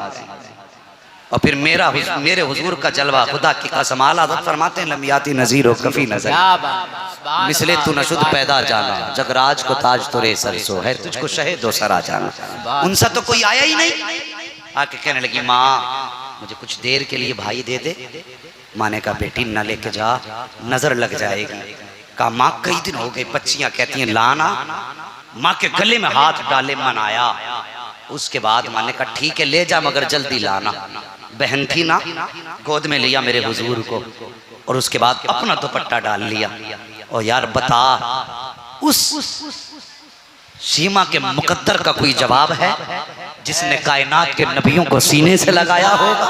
S1: और फिर मेरे हुजूर का जलवा, खुदा की कसम आला हज़रत फरमाते हैं लमियाती नज़ीर कफ़ी नज़र मिसले तू नशुद पैदा जाना, जगराज को ताज तुरे सरसो है, तुझको शहे दो सरा जाना। उनसे तो कोई आया ही नहीं। आके कहने लगी माँ मुझे कुछ देर के लिए भाई दे दे। माँ ने कहा बेटी न लेके जा, नजर लग जाएगी। कहा माँ कई दिन हो गए, बच्चियां कहती हैं लाना। माँ के गले में हाथ डाले मनाया। उसके बाद माँ ने कहा ठीक है ले जा मगर जल्दी लाना। बहन थी ना, गोद में लिया मेरे हुजूर को और उसके बाद अपना दुपट्टा डाल लिया। और यार बता उस शीमा के मुकद्दर का कोई जवाब है जिसने कायनात के नबियों को सीने से लगाया होगा?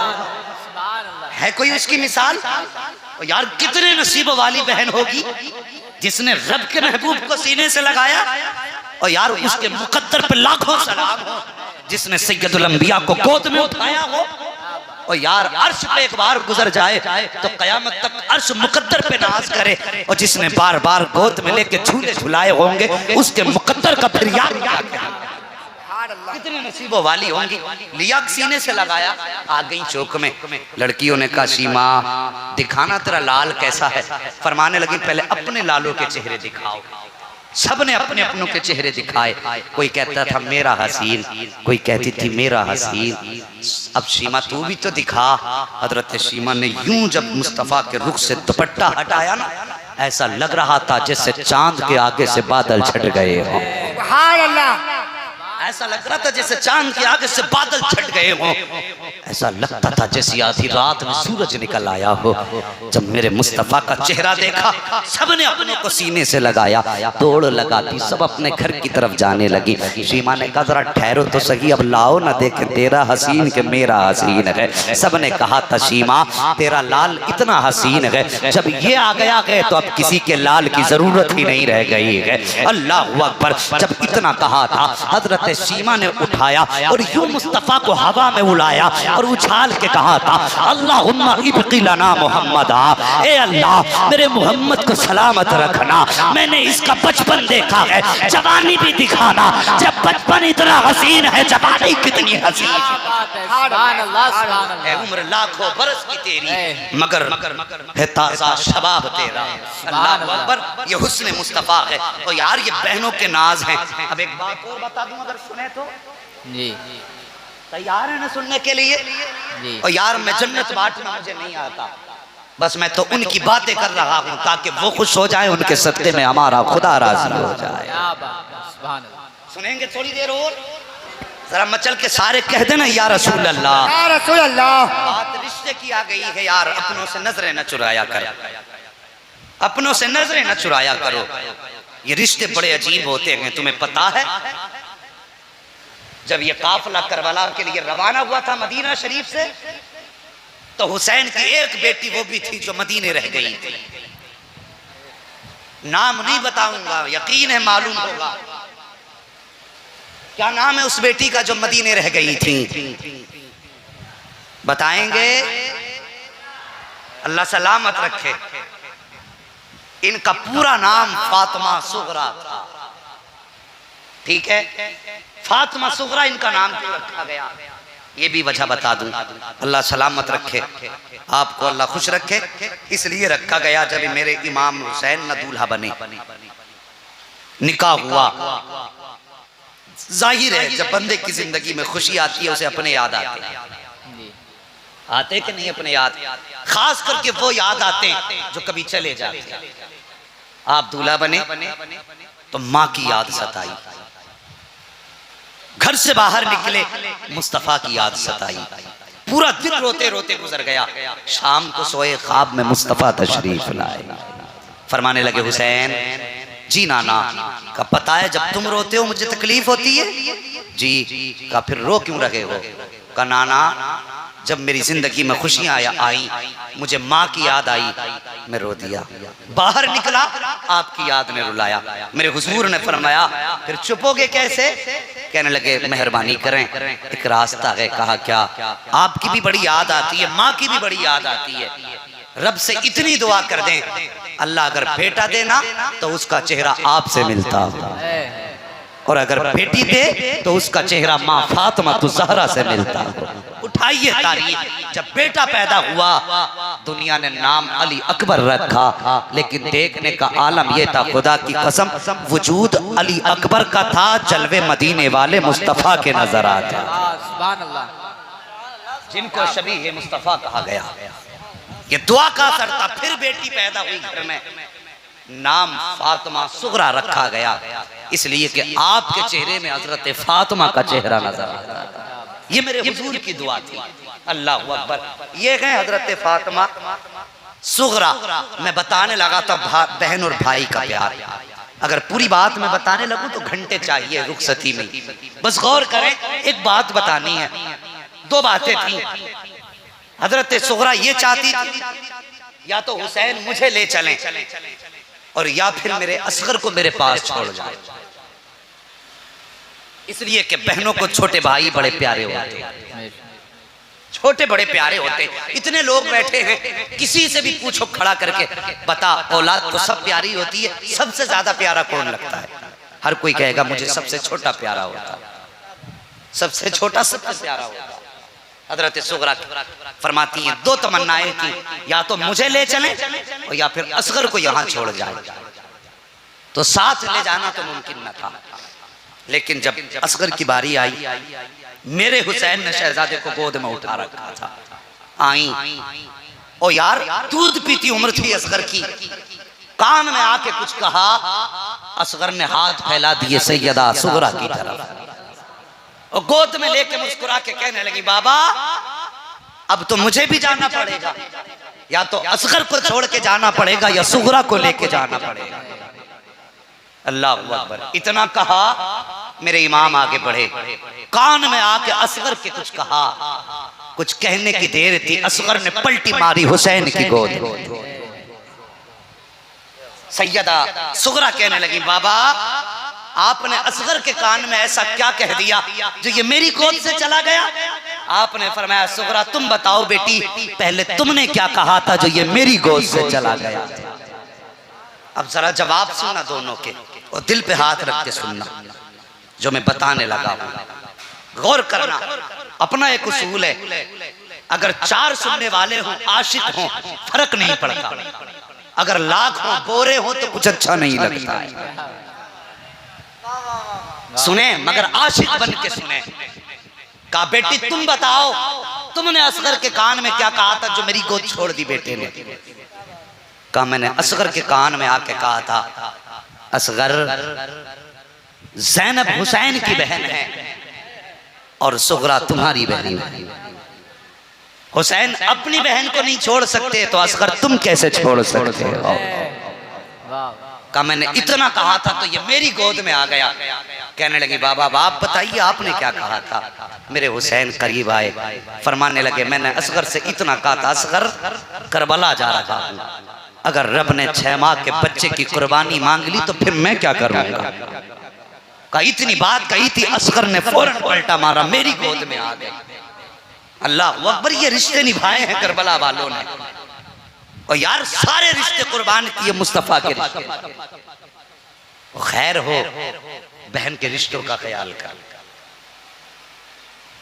S1: है कोई उसकी मिसाल? और यार कितने नसीब वाली बहन होगी जिसने रब के महबूब को सीने से लगाया। और यार उसके मुकद्दर पे लाखों सलाम हो जिसने सैयदुल अंबिया को गोद में उठाया हो। और यार अर्श पे एक बार गुजर जाए तो कयामत तक अर्श मुकद्दर पे नाज करे। और जिसने बार बार गोद में लेके झूले झुलाए होंगे उसके मुकद्दर का फिर यार कितने नसीबों वाली होंगी। लिया सीने से लगाया, आ गई चौक में। लड़कियों ने कहा शीमा दिखाना तेरा लाल कैसा है। फरमाने लगी पहले अपने लालों के चेहरे दिखाओ। सबने अपने अपनों के चेहरे दिखाए। कोई कहता था मेरा हसीन, कोई कहती थी मेरा हसीन। अब शीमा तू भी तो दिखा। हजरत शीमा ने यूं जब मुस्तफ़ा के रुख से दुपट्टा हटाया ना, ऐसा लग रहा था जैसे चांद के आगे से बादल छट गए हों। सुभान अल्लाह। ऐसा लग रहा था जैसे चांद के आगे से बादल छट गए हों। ऐसा लगता था जैसे आधी रात में सूरज निकल आया हो। जब मेरे मुस्तफ़ा का चेहरा देखा सबने अपनों को सीने से लगाया। दौड़ लगाती सब अपने घर की तरफ जाने लगी। शीमा ने कहा जरा ठहरो तो सही, अब लाओ ना देखे तेरा हसीन के मेरा हसीन है। सबने कहा था शीमा तेरा लाल इतना हसीन है, जब ये आ गया है तो अब किसी के लाल की जरूरत ही नहीं रह गई है। अल्लाह अकबर। जब इतना कहा था हजरत शीमा ने उठाया और यूं मुस्तफ़ा को हवा में उड़ाया और उछाल के कहा था अल्लाहुम्मा इब्क़ी लना मुहम्मदा, ए अल्लाह मेरे मोहम्मद को सलामत रखना। मैंने इसका बचपन देखा है, जवानी भी दिखाना। जब बचपन इतना हसीन है जवानी कितनी हसीन है। उम्र लाखों बरस की तेरी मगर है ताज़ा शबाब तेरा। अल्लाह अकबर। ये हुस्न मुस्तफ़ा है। और यार ये बहनों के नाज हैं। अब एक बात और बता दूं अगर सुने तो जी तैयार है ना सुनने के लिए जी। और यार मैं जन्नत बांटना मुझे नहीं आता, बस मैं तो उनकी बातें कर रहा हूँ ताकि वो खुश हो जाए, उनके सदक़े में हमारा खुदा राज़ी हो जाए। सुनेंगे थोड़ी देर और, जरा मचल के सारे कह देना या रसूल अल्लाह, या रसूल अल्लाह। बात रिश्ते की आ गई है यार, अपनों से नजरें न चुराया करो, अपनों से नजरें न चुराया करो। ये रिश्ते बड़े अजीब होते हैं, तुम्हें पता है? जब ये काफिला करबला के लिए रवाना हुआ था मदीना शरीफ से, तो हुसैन की एक बेटी वो भी थी जो मदीने रह गई थी। नाम नहीं बताऊंगा, यकीन है मालूम होगा क्या नाम है उस बेटी का जो मदीने रह गई थी। बताएंगे, अल्लाह सलामत रखे। इनका पूरा नाम फातिमा सुगरा था, ठीक है? फातिमा सुगरा इनका नाम क्यों रखा गया ये भी वजह बता दूं। अल्लाह सलामत रखे, आपको अल्लाह खुश रखे। इसलिए रखा गया जब मेरे इमाम हुसैन न दूल्हा बने, निकाह हुआ। जाहिर है जब बंदे की जिंदगी में खुशी आती है उसे अपने याद आते कि नहीं, अपने याद, खास करके वो याद आते हैं जो कभी चले जाते। आप दूल्हा बने तो माँ की याद सताई, घर से बाहर निकले मुस्तफा की याद सताई, पूरा दिन रोते रोते गुजर गया। शाम को सोए ख्वाब में मुस्तफा तशरीफ लाए, फरमाने लगे हुसैन जी नाना। का पता है जब तुम रोते हो मुझे तकलीफ होती है जी। का फिर रो क्यों रहे हो? का नाना जब मेरी जिंदगी में खुशियां आई, मुझे माँ की याद आई, मैं रो दिया। बाहर निकला, आपकी याद ने रुलाया। मेरे हुजूर ने फरमाया फिर चुपोगे कैसे? कहने लगे मेहरबानी करें, एक रास्ता है। कहा क्या? आपकी भी बड़ी याद आती है, माँ की भी बड़ी याद आती है। रब से इतनी दुआ कर दें, अल्लाह अगर बेटा देना तो उसका चेहरा आपसे मिलता, और अगर बेटी दे तो उसका चेहरा माँ फातिमा ज़हरा से मिलता। उठाइए तारीफ। जब बेटा पैदा हुआ, दुनिया ने नाम अली अकबर रखा, लेकिन देखने का आलम यह था, खुदा की कसम, वजूद अली अकबर का था, जलवे मदीने वाले मुस्तफ़ा के नजर आते, जिनको शबीह मुस्तफ़ा कहा गया। ये दुआ का असर था। फिर बेटी पैदा हुई घर में, नाम फातिमा सुगरा रखा गया, इसलिए कि आपके चेहरे में हजरत फातिमा का चेहरा नजर आता था। ये मेरे हुजूर की दुआ थी। अल्लाह अकबर। ये है हजरत फातिमा सुगरा। मैं बताने लगा था बहन और भाई का प्यार। अगर पूरी बात मैं बताने लगूं तो घंटे चाहिए रुखसती में। बस गौर करें, एक बात बतानी है। दो बातें थी। हजरत सुगरा ये चाहती थी या तो हुसैन मुझे ले चलें और या फिर मेरे असगर को मेरे पास छोड़ जाए, इसलिए कि बहनों को छोटे भाई बड़े प्यारे होते, छोटे बड़े प्यारे होते। इतने लोग बैठे हैं, किसी से भी पूछो खड़ा करके, बता औलाद तो सब प्यारी होती है, सबसे ज्यादा प्यारा कौन लगता है? हर कोई कहेगा मुझे सबसे छोटा प्यारा होता, सबसे छोटा सबसे प्यारा होता। हजरत सुगरा फरमाती हैं दो तमन्नाएं थी, या तो मुझे ले चलें और या फिर असगर को यहाँ छोड़ जाए। तो साथ ले जाना तो मुमकिन न था, लेकिन जब असगर की बारी आई, मेरे हुसैन ने शहजादे को गोद में उठा रखा था। आई ओ यार, दूध पीती उम्र थी असगर की, कान में आके कुछ कहा। असगर ने हाथ फैला दिए सैयदा सुगरा की तरफ और गोद में लेके मुस्कुरा के कहने लगी, बाबा अब तो मुझे भी जाना पड़ेगा, या तो असगर को छोड़ के जाना पड़ेगा या सुगरा को लेके जाना पड़ेगा। अल्लाह अकबर। इतना कहा, मेरे इमाम आगे बढ़े, कान में आके असगर के कुछ कहा। कुछ कहने की देर थी, असगर ने पलटी मारी हुसैन की गोद। सैयदा सुगरा कहने लगी, बाबा आपने असगर के कान में ऐसा क्या कह दिया जो ये मेरी गोद से चला गया? आपने फरमाया, सुगरा तुम बताओ बेटी, पहले तुमने क्या कहा था जो ये मेरी गोद से चला गया? अब जरा जवाब सुनना दोनों के, और दिल पे हाथ रख के सुनना जो मैं बताने लगा हूं। गौर करना, अपना एक उसूल है, अगर चार सुनने वाले हों, आशिक हों, फर्क नहीं पड़ता। अगर लाख हों, बोरे हों तो कुछ अच्छा नहीं लगता है। सुने मगर आशिक बन के सुने। कहा बेटी तुम बताओ, तुमने असगर के कान में क्या कहा था जो मेरी गोद छोड़ दी बेटे ने? कहा मैंने असगर के कान में आके कहा था, असगर ज़ैनब हुसैन की बहन है और सुगरा तुम्हारी बहन है। हुसैन अपनी बहन को नहीं छोड़ सकते तो असगर तुम कैसे छोड़ सकते हो? कहा मैंने इतना कहा था तो ये मेरी गोद में आ गया। कहने लगी, बाबा बाप बताइए आपने क्या कहा था? मेरे हुसैन करीब आए, फरमाने लगे, मैंने असगर से इतना कहा था, असगर करबला जा रहा हूं, अगर रब ने 6 माह के बच्चे की कुर्बानी मांग ली तो फिर मैं क्या करूंगा? कहा इतनी बात कही थी, असगर ने फौरन पलटा मारा, मेरी गोद में आ गए। अल्लाह अकबर। ये रिश्ते निभाए हैं करबला वालों ने, और यार सारे रिश्ते कुर्बान किए मुस्तफा के रिश्ते। खैर हो, बहन के रिश्तों का ख्याल कर,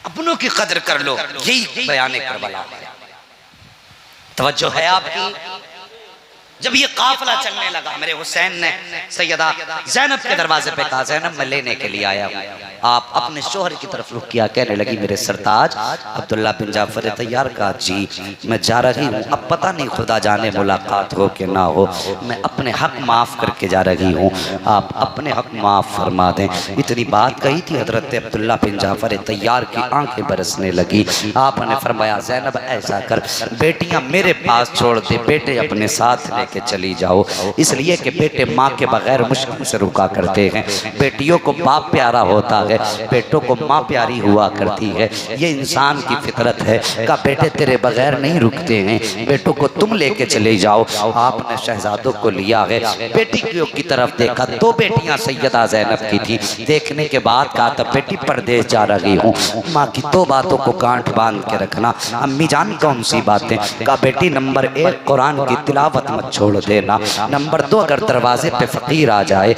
S1: अपनों की कदर कर लो, यही बयान करबला है। तवज्जो है आपकी? जब ये काफिला चलने लगा, मेरे हुसैन ने सैयदा ज़ैनब के दरवाजे पे कहा, ज़ैनब मैं लेने के लिए आया हूँ। आप अपने शोहर की तरफ रुख किया। कहने लगी, मेरे सरताज अब्दुल्ला बिन जाफर तैयार का, जी मैं जा रही हूँ, अब पता नहीं खुदा जाने मुलाकात हो कि ना हो, मैं अपने हक माफ़ करके जा रही हूँ, आप अपने हक माफ़ फरमा दें। इतनी बात कही थी, हजरत अब्दुल्ला बिन जाफर तैयार की आंखें बरसने लगी। आपने फरमाया, ज़ैनब ऐसा कर, बेटियाँ मेरे पास छोड़ दे, बेटे अपने साथ ले लेके चली जाओ। इसलिए कि बेटे माँ के बगैर मुश्किल से रुका करते हैं। बेटियों को बाप प्यारा होता है, बेटों को माँ प्यारी हुआ करती है। ये इंसान की फितरत है। का बेटे तेरे बगैर नहीं रुकते हैं, बेटों को तुम लेके चले जाओ। आपने शहजादों को लिया है, बेटी की तरफ देखा, 2 बेटियां सैयदा ज़ैनब की थी। देखने के बाद कहा था बेटी परदेश जा रही हूँ। माँ की 2 बातों को गांठ बांध के रखना। अम्मी जान कौन सी बातें? कहा बेटी नंबर 1 कुरान की तिलावत मत छोड़ देना। नंबर 2 अगर दरवाजे पे फकीर आ जाए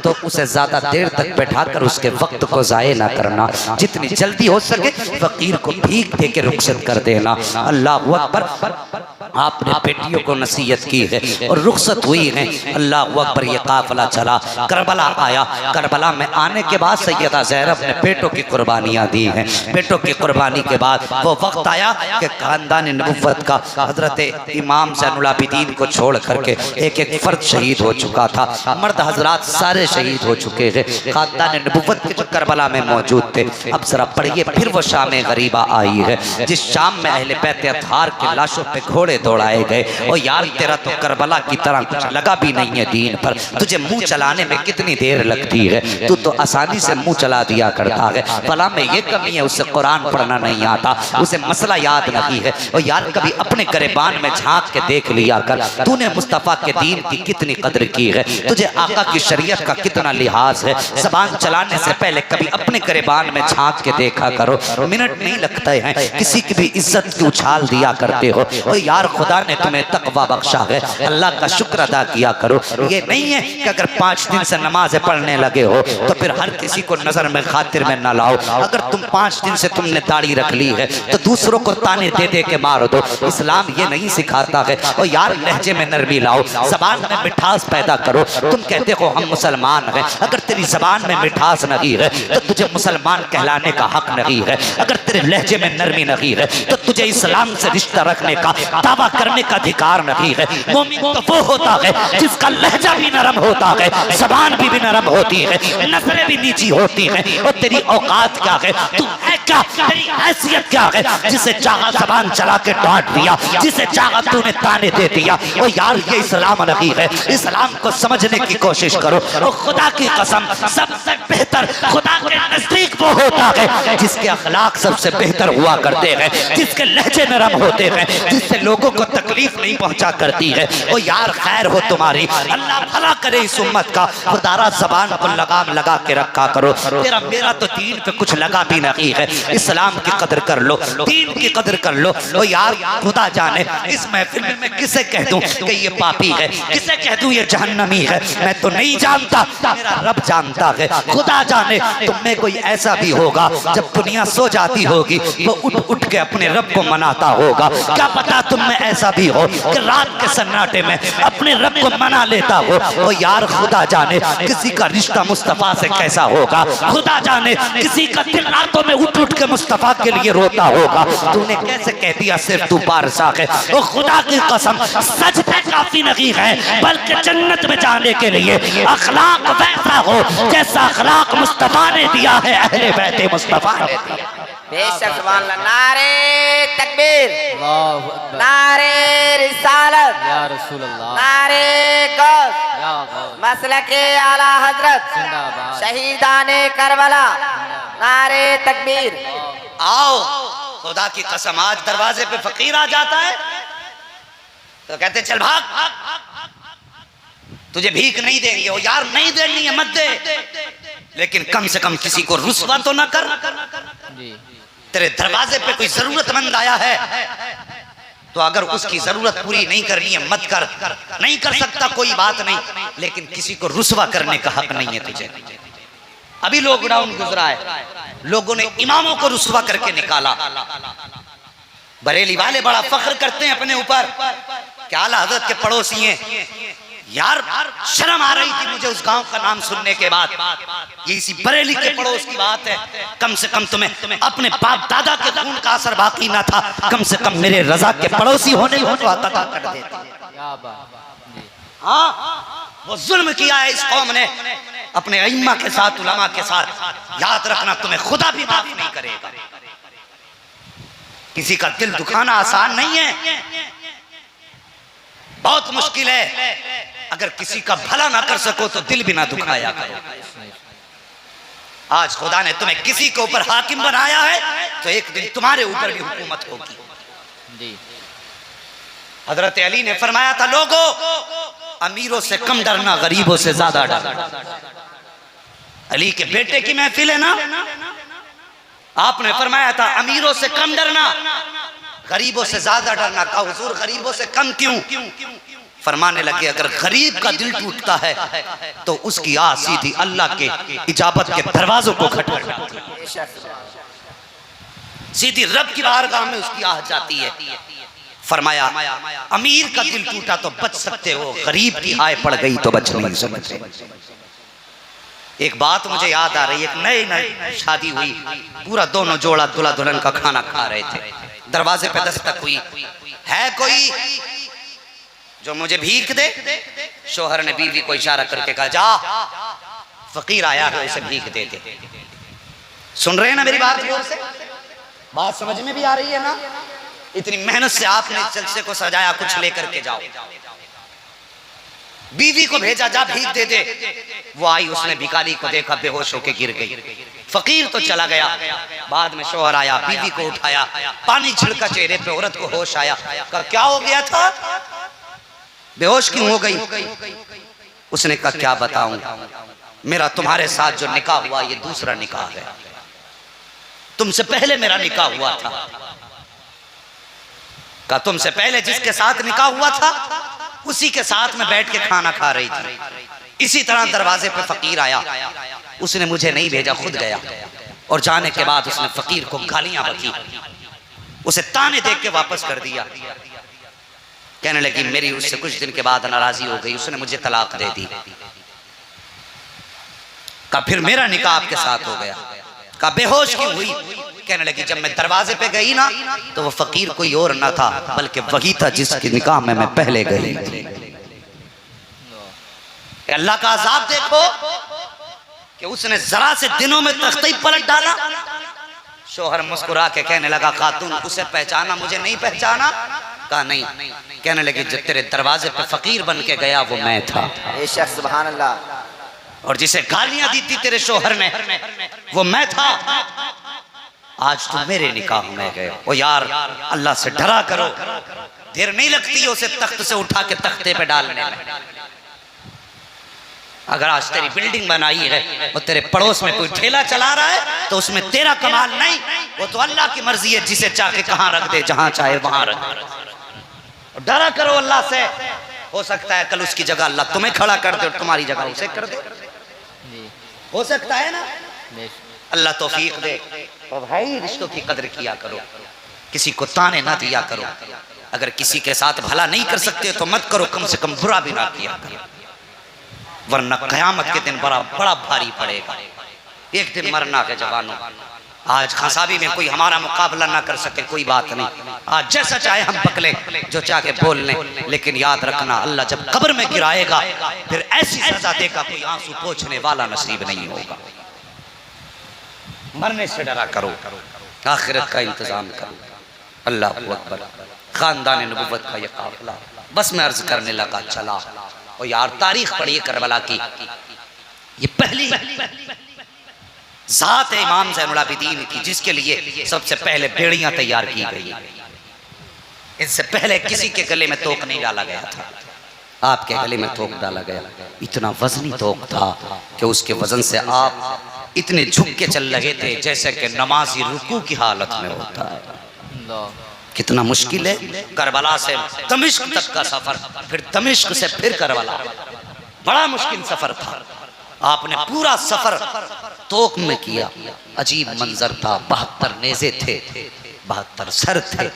S1: तो उसे ज्यादा देर तक बैठाकर उसके वक्त को जाये ना करना। जितनी जल्दी हो सके फकीर को भीख दे के रुखसत कर देना। अल्लाह अकबर। आपने बेटियों को नसीहत की है और रुखसत हुई है। अल्लाह अकबर। ये काफिला चला, करबला आया। करबला में आने के बाद सैयदा ज़ैनब ने बेटों की कुर्बानियाँ दी हैं। बेटों की कुर्बानी के बाद वो वक्त आया कि खानदान नबुव्वत का हजरत इमाम ज़ैनुल आबिदीन को छोड़ करके एक एक फर्द शहीद हो चुका था। मर्द हजरात सारे शहीद हो चुके हैं। खानदान नबुव्वत के जो करबला में मौजूद थे। अब जरा पढ़िए, फिर वो शाम गरीबा आई है जिस शाम में अहले बैत अतहार की लाशों पे घोड़े दौड़ाए गए। और यार तेरा तो करबला की तरह कुछ लगा भी नहीं है दीन पर। तुझे मुंह चलाने में कितनी देर लगती है, तू तो आसानी से मुंह चला दिया करता है। फला में ये कमी है, उसे कुरान पढ़ना नहीं आता, उसे मसला याद नहीं है। और यार कभी अपने गरेबान में झांक के देख लिया कर, तूने मुस्तफ़ा के दीन की कितनी कदर की है, तुझे आका की शरीयत का कितना लिहाज है। ज़बान चलाने से पहले कभी अपने गरेबान में झांक के देखा करो। मिनट नहीं लगता है, किसी की भी इज्जत की उछाल दिया करते हो। और यार खुदा ने तुम्हें तकवा बख्शा है, अल्लाह का शुक्र अदा किया करो। ये नहीं है कि अगर 5 दिन से नमाज़ें पढ़ने लगे हो तो फिर हर किसी को नजर में खातिर में न लाओ। अगर तुम 5 दिन से तुमने दाढ़ी रख ली है तो दूसरों को ताने दे दे के मार दो। इस्लाम ये नहीं सिखाता है। और यार लहजे में नरमी लाओ, जबान में मिठास पैदा करो। तुम कहते हो हम मुसलमान हैं, अगर तेरी जबान में मिठास नहीं है तो तुझे मुसलमान कहलाने का हक नहीं है। अगर तेरे लहजे में नरमी नहीं है तो तुझे इस्लाम से रिश्ता रखने का, दावा करने का अधिकार नहीं है। मोमिन तो वो होता है जिसका लहजा भी नरम होता है, जबान भी नरम होती है, नजरें भी नीची होती हैं। और तेरी औकात क्या है, तू है क्या, तेरी हैसियत क्या है, जिसे चाहा जबान चला के डांट दिया, जिसे चाहा तूने ताने दे दिया। और यार ये इस्लाम नहीं है। इस्लाम को समझने की कोशिश करो। और खुदा की कसम सबसे बेहतर खुदा के नजदीक वो होता है जिसके अखलाक सबसे बेहतर हुआ करते हैं, जिसके लहजे नरम होते हैं, जिससे लोगों को तकलीफ नहीं पहुंचा करती है। और यार खैर हो तुम्हारी, अल्लाह भला करे इस उम्मत का। खुदारा जबान को लगाम लगा के रखा करो। तेरा मेरा तो दीन पे कुछ लगा भी नहीं है। इस्लाम की कदर कर लो, दीन की कदर कर लो। और यार खुदा जाने इस महफिल में मैं किसे कह दूं कि ये पापी है, किसे कह दूं ये जहन्नमी है, मैं तो नहीं जानता, मेरा रब जानता है। खुदा जाने तुम में कोई ऐसा भी होगा जब दुनिया सो जाती होगी वो उठ उठ के अपने रब को मनाता होगा। क्या पता तुम में ऐसा भी हो कि रात के सन्नाटे में अपने रब को मना लेता हो। और यार खुदा जाने किसी का रिश्ता मुस्तफा से कैसा होगा। खुदा जाने किसी का दिल रातों में उठ उठ के मुस्तफा के लिए रोता होगा। तूने कैसे कह दिया सिर्फ तू पारसा है। और खुदा की कसम सजदे काफी नहीं है, बल्कि जन्नत में जाने के लिए अखलाक वैसा हो जैसा अखलाक मुस्तफा ने दिया है, अहले बैते मुस्तफा ने दिया।
S4: बेशक सुभान अल्लाह। नारे तकबीर, नारे रिसालत,
S2: या रसूल अल्लाह,
S4: नारे गौस,
S2: या गौस,
S4: मसलके आला हजरत,
S2: जिंदाबाद,
S4: शहीदाने करबला, नारे तकबीर।
S1: आओ खुदा की कसम, आज दरवाजे पे फकीर आ जाता है तो कहते चल भाग, तुझे भीख नहीं देंगे। और यार नहीं देनी है मत दे, लेकिन कम से कम किसी को रुस्वा तो ना कर। तेरे दरवाजे पे कोई जरूरतमंद आया है तो अगर उसकी जरूरत पूरी नहीं करनी है मत कर। नहीं कर सकता कोई बात नहीं, लेकिन किसी को रुस्वा करने का हक नहीं है तुझे। अभी लॉकडाउन गुजरा है, लोगों ने इमामों को रुस्वा करके निकाला। बरेली वाले बड़ा फख्र करते हैं अपने ऊपर कि आला हजरत के पड़ोसी हैं। यार शर्म आ रही थी मुझे उस गांव का नाम सुनने के बाद। ये इसी बरेली के पड़ोस की बात है। कम से कम तुम्हें अपने बाप दादा के खून का असर बाकी ना था, कम से कम मेरे रजा के पड़ोसी होने को तो अता कर देते। हाँ वो जुल्म किया है इस कौम ने अपने अइम्मा के साथ, उलमा के साथ। याद रखना तुम्हें खुदा भी माफ नहीं करेगा। किसी का दिल दुखाना आसान नहीं है। बहुत मुश्किल है, अगर किसी का भला ना कर सको तो दिल भी ना दुखाया करो। आज खुदा ने तुम्हें किसी के ऊपर हाकिम बनाया है तो एक दिन तुम्हारे ऊपर भी हुकूमत होगी
S2: जी।
S1: हजरत अली ने फरमाया था, लोगों अमीरों से कम डरना, गरीबों से ज्यादा डरना। अली के बेटे की महफिल है ना, आपने फरमाया था अमीरों से कम डरना, गरीबों से ज्यादा डरना। कहा हुजूर गरीबों से कम क्यों? फरमाने लगे, अगर गरीब का दिल टूटता है तो उसकी आह सीधी अल्लाह के इजाबत के दरवाजों को खटखटाती है, सीधी रब की बारगाह में उसकी आह जाती है। फरमाया अमीर का दिल टूटा तो बच सकते हो, गरीब की आय पड़ गई तो बच नहीं सकते। एक बात मुझे याद आ रही है, एक नई शादी हुई, पूरा दोनों जोड़ा दूल्हा दुल्हन का खाना खा रहे थे, दरवाजे पे दस्तक हुई, है कोई जो मुझे भीख दे? शोहर ने बीवी को इशारा करके कहा, जा फकीर आया है उसे भीख दे दे। सुन रहे हैं ना मेरी बात? बात समझ में भी आ रही है ना? इतनी मेहनत से आपने जलसे को सजाया, कुछ लेकर के जाओ। बीवी को भेजा, जा भीख दे दे। वो आई, उसने भिखारी को देखा, बेहोश होके गिर गई। फकीर तो चला गया, बाद में शोहर आया, बीवी को उठाया, पानी छिड़का चेहरे पे, औरत को होश आया। कहा क्या हो गया था, बेहोश क्यों हो गई? उसने कहा क्या बताऊं, मेरा तुम्हारे साथ जो निकाह हुआ ये दूसरा निकाह है, तुमसे पहले मेरा निकाह हुआ था। कहा तुमसे पहले जिसके साथ निकाह हुआ था उसी के साथ में बैठ के खाना खा रही थी। इसी तरह दरवाजे पे फकीर आया, उसने मुझे नहीं भेजा, खुद गया, और जाने के बाद उसने फकीर को गालियां बकी, उसे ताने देख के वापस कर दिया। कहने लगी मेरी उससे कुछ दिन के बाद नाराजगी हो गई, उसने मुझे तलाक दे दी। कहा फिर मेरा निकाह आपके साथ हो गया। कहा बेहोश क्यों हुई? कहने लगी जब मैं दरवाजे पे गई ना तो वो फकीर कोई और ना था बल्कि वही था जिसके निकाह में मैं पहले गई। अल्लाह का अजाब देखो कि उसने जरा से दिनों में तख्ती पलट डाला। शोहर मुस्कुरा के कहने लगा खातून उसे पहचाना, मुझे नहीं पहचाना? कहा नहीं। कहने लगी जब तेरे दरवाजे पे फकीर बन के गया वो मैं था।
S4: बेशक सुभान अल्लाह।
S1: और जिसे गालियां दी थी तेरे शोहर ने वो मैं था। आज तुम मेरे निकाह में गए। ओ यार अल्लाह से डरा करो, देर नहीं लगती है उसे तख्त से उठा के तख्ते पे डालने में। अगर आज तेरी बिल्डिंग बनाई है और तेरे पड़ोस में कोई ठेला चला रहा है तो उसमें तेरा कमाल नहीं, वो तो अल्लाह की मर्जी है, जिसे चाहे कहां रख दे, जहां चाहे वहां रख दे। डरा करो अल्लाह से, हो सकता है कल उसकी जगह अल्लाह तुम्हें खड़ा कर दे और तुम्हारी जगह उसे कर दे, हो सकता है ना। अल्लाह तौफीक दे। और भाई रिश्तों की कदर किया करो, किसी को ताने ना दिया करो। अगर किसी के साथ भला नहीं कर सकते तो मत करो, कम से कम बुरा भी ना किया करो, वरना कयामत के दिन बड़ा भारी पड़ेगा। एक दिन मरना है जवानों। आज खसाबी में कोई हमारा मुकाबला ना कर सके कोई बात नहीं, आज जैसा चाहे हम पकड़े, जो चाहे बोल लें, लेकिन याद रखना अल्लाह जब कब्र में गिराएगा फिर ऐसी सजा देगा कोई आंसू पोंछने वाला नसीब नहीं होगा। मरने से डरा करो, आखिरत का इंतजाम करो। अल्लाह अकबर। खानदान नबुव्वत का ये काफिला बस मैं अर्ज करने लगा चला। और यार तारीख पढ़िए करबला की, ये पहली जात है इमाम ज़ैनुल आबिदीन की जिसके लिए सबसे पहले बेड़ियां तैयार की गई। इससे पहले किसी के गले में तोक नहीं डाला गया था, आपके गले में तोक डाला गया। इतना वजनी तोक था कि उसके वजन से आप इतने झुक के चल रहे थे जैसे कि नमाजी रुकू की हालत में होता है। कितना मुश्किल है। करबला से दमिश्क तक का सफर, फिर दमिश्क से फिर करबला, बड़ा मुश्किल सफर था। आपने पूरा सफर तोक में किया। अजीब मंजर था, 72 नेज़े थे, 72 सर थे।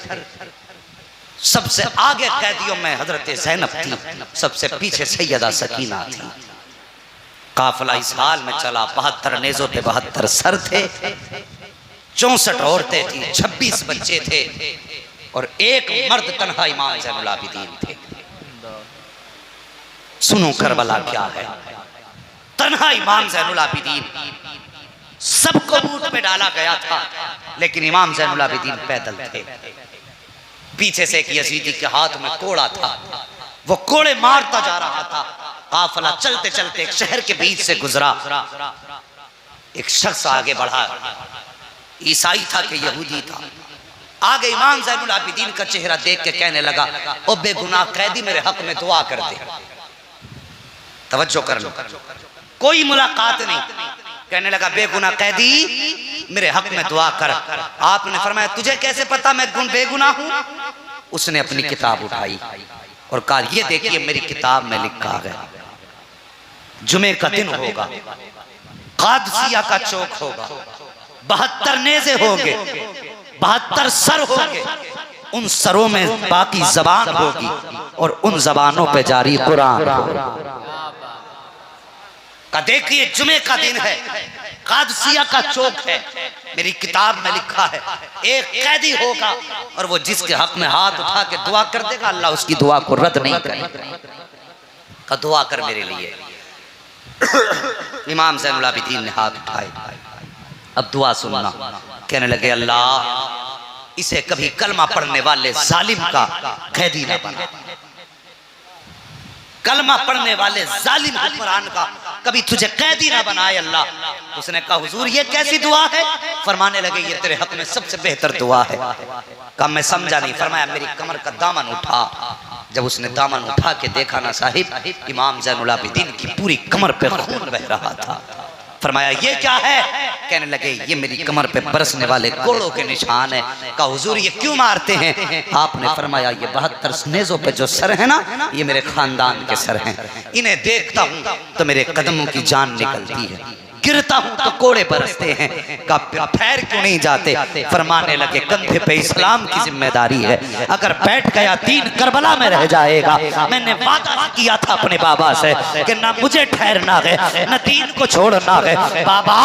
S1: सबसे आगे कैदियों में हजरत ज़ैनब थी, सबसे पीछे सैयदा सकीना थी। काफिला इस हाल में चला, 72 नेज़ों पे 72 सर थे, 64 औरतें थी, 26 बच्चे थे और एक मर्द तन्हा इमाम ज़ैनुल आबिदीन थे। सुनो करबला क्या है। तन्हा इमाम ज़ैनुल आबिदीन, सबको ऊंट पे डाला गया था लेकिन इमाम ज़ैनुल आबिदीन पैदल थे। पीछे से एक यजीदी के हाथ में कोड़ा था, वो कोड़े मारता जा रहा था। काफिला चलते चलते एक शहर के बीच से गुजरा। एक शख्स आगे बढ़ा, ईसाई था कि यहूदी था। आगे इमाम ज़ैनुल आबिदीन का चेहरा देख के कहने लगा, ओ बेगुनाह कैदी मेरे हक में दुआ कर दे। तवज्जो कर लो, कोई मुलाकात नहीं। कहने लगा बेगुनाह कैदी मेरे हक में दुआ कर। आपने फरमाया तुझे कैसे पता मैं बेगुनाह हूं? उसने अपनी किताब उठाई और कहा ये देखिए मेरी किताब में लिखा है जुमे का दिन होगा, कादसिया का चौक होगा, 72 नेज़े होंगे, 72 सर होंगे, उन सरों में बाकी जबान होगी और उन जबानों पे जारी कुरान का। देखिए जुमे का दिन है, कादसिया का चौक है, मेरी किताब में लिखा है एक कैदी होगा और वो जिसके हक में हाथ उठा के दुआ कर देगा अल्लाह उसकी दुआ को रद्द नहीं करेगा। का दुआ कर मेरे लिए। इमाम ज़ैनुल आबिदीन ने हाथ उठाए, अब दुआ सुनना। कहने लगे अल्लाह इसे कभी कलमा पढ़ने वाले जालिम का कैदी ना बना, कलमा पढ़ने वाले जालिम हुक्मरान का कभी तुझे कैदी ना बनाए अल्लाह। उसने कहा हुजूर ये कैसी दुआ है? फरमाने लगे ये तेरे हक में सबसे बेहतर दुआ है। कहा मैं समझा नहीं। फरमाया मेरी कमर का दामन उठा। जब उसने दामन उठा के देखा ना साहिब, इमाम ज़ैनुल आबिदीन की पूरी कमर पे खून बह रहा था। फरमाया ये क्या है? कहने लगे ये मेरी कमर पे बरसने वाले कोड़ों के निशान है। कहा हुजूर ये क्यों मारते हैं? आपने फरमाया ये 72 नेज़ों पे जो सर है ना ये मेरे खानदान के सर हैं, इन्हें देखता हूँ तो मेरे कदमों की जान निकलती है, गिरता हूं तो कोड़े बरसते हैं। का पैर क्यों नहीं जाते? फरमाने लगे कंधे पे इस्लाम की जिम्मेदारी है, अगर बैठ गया दीन करबला में रह जाएगा। मैंने वादा किया था अपने बाबा से कि ना मुझे ठहरना है ना दीन को छोड़ना है। बाबा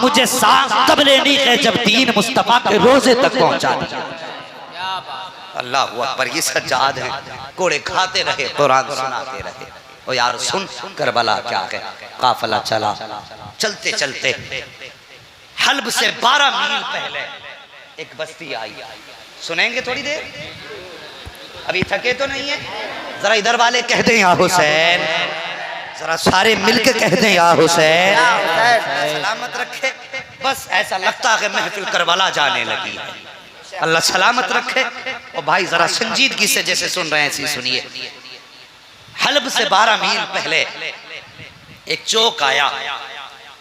S1: मुझे सांस तब लेनी है जब दीन मुस्तफा के रोजे तक पहुंचा दिया। अल्लाह अकबर। ये सज्जाद हैं, कोड़े खाते रहे, कुरान सुनाते रहे। ओ यार सुन करबला क्या है। काफिला चला, चलते चलते हल्ब से 12 मील पहले एक बस्ती आई। सुनेंगे थोड़ी देर, अभी थके तो नहीं है? जरा इधर वाले कह दें या हुसैन, जरा सारे मिलके कह दें या हुसैन। सलामत रखे। बस ऐसा लगता है महफिल करबला जाने लगी है। अल्लाह सलामत रखे। और भाई जरा संजीदगी से जैसे सुन रहे हैं ऐसी सुनिए। हल्ब से 12 मील पहले एक चौक आया।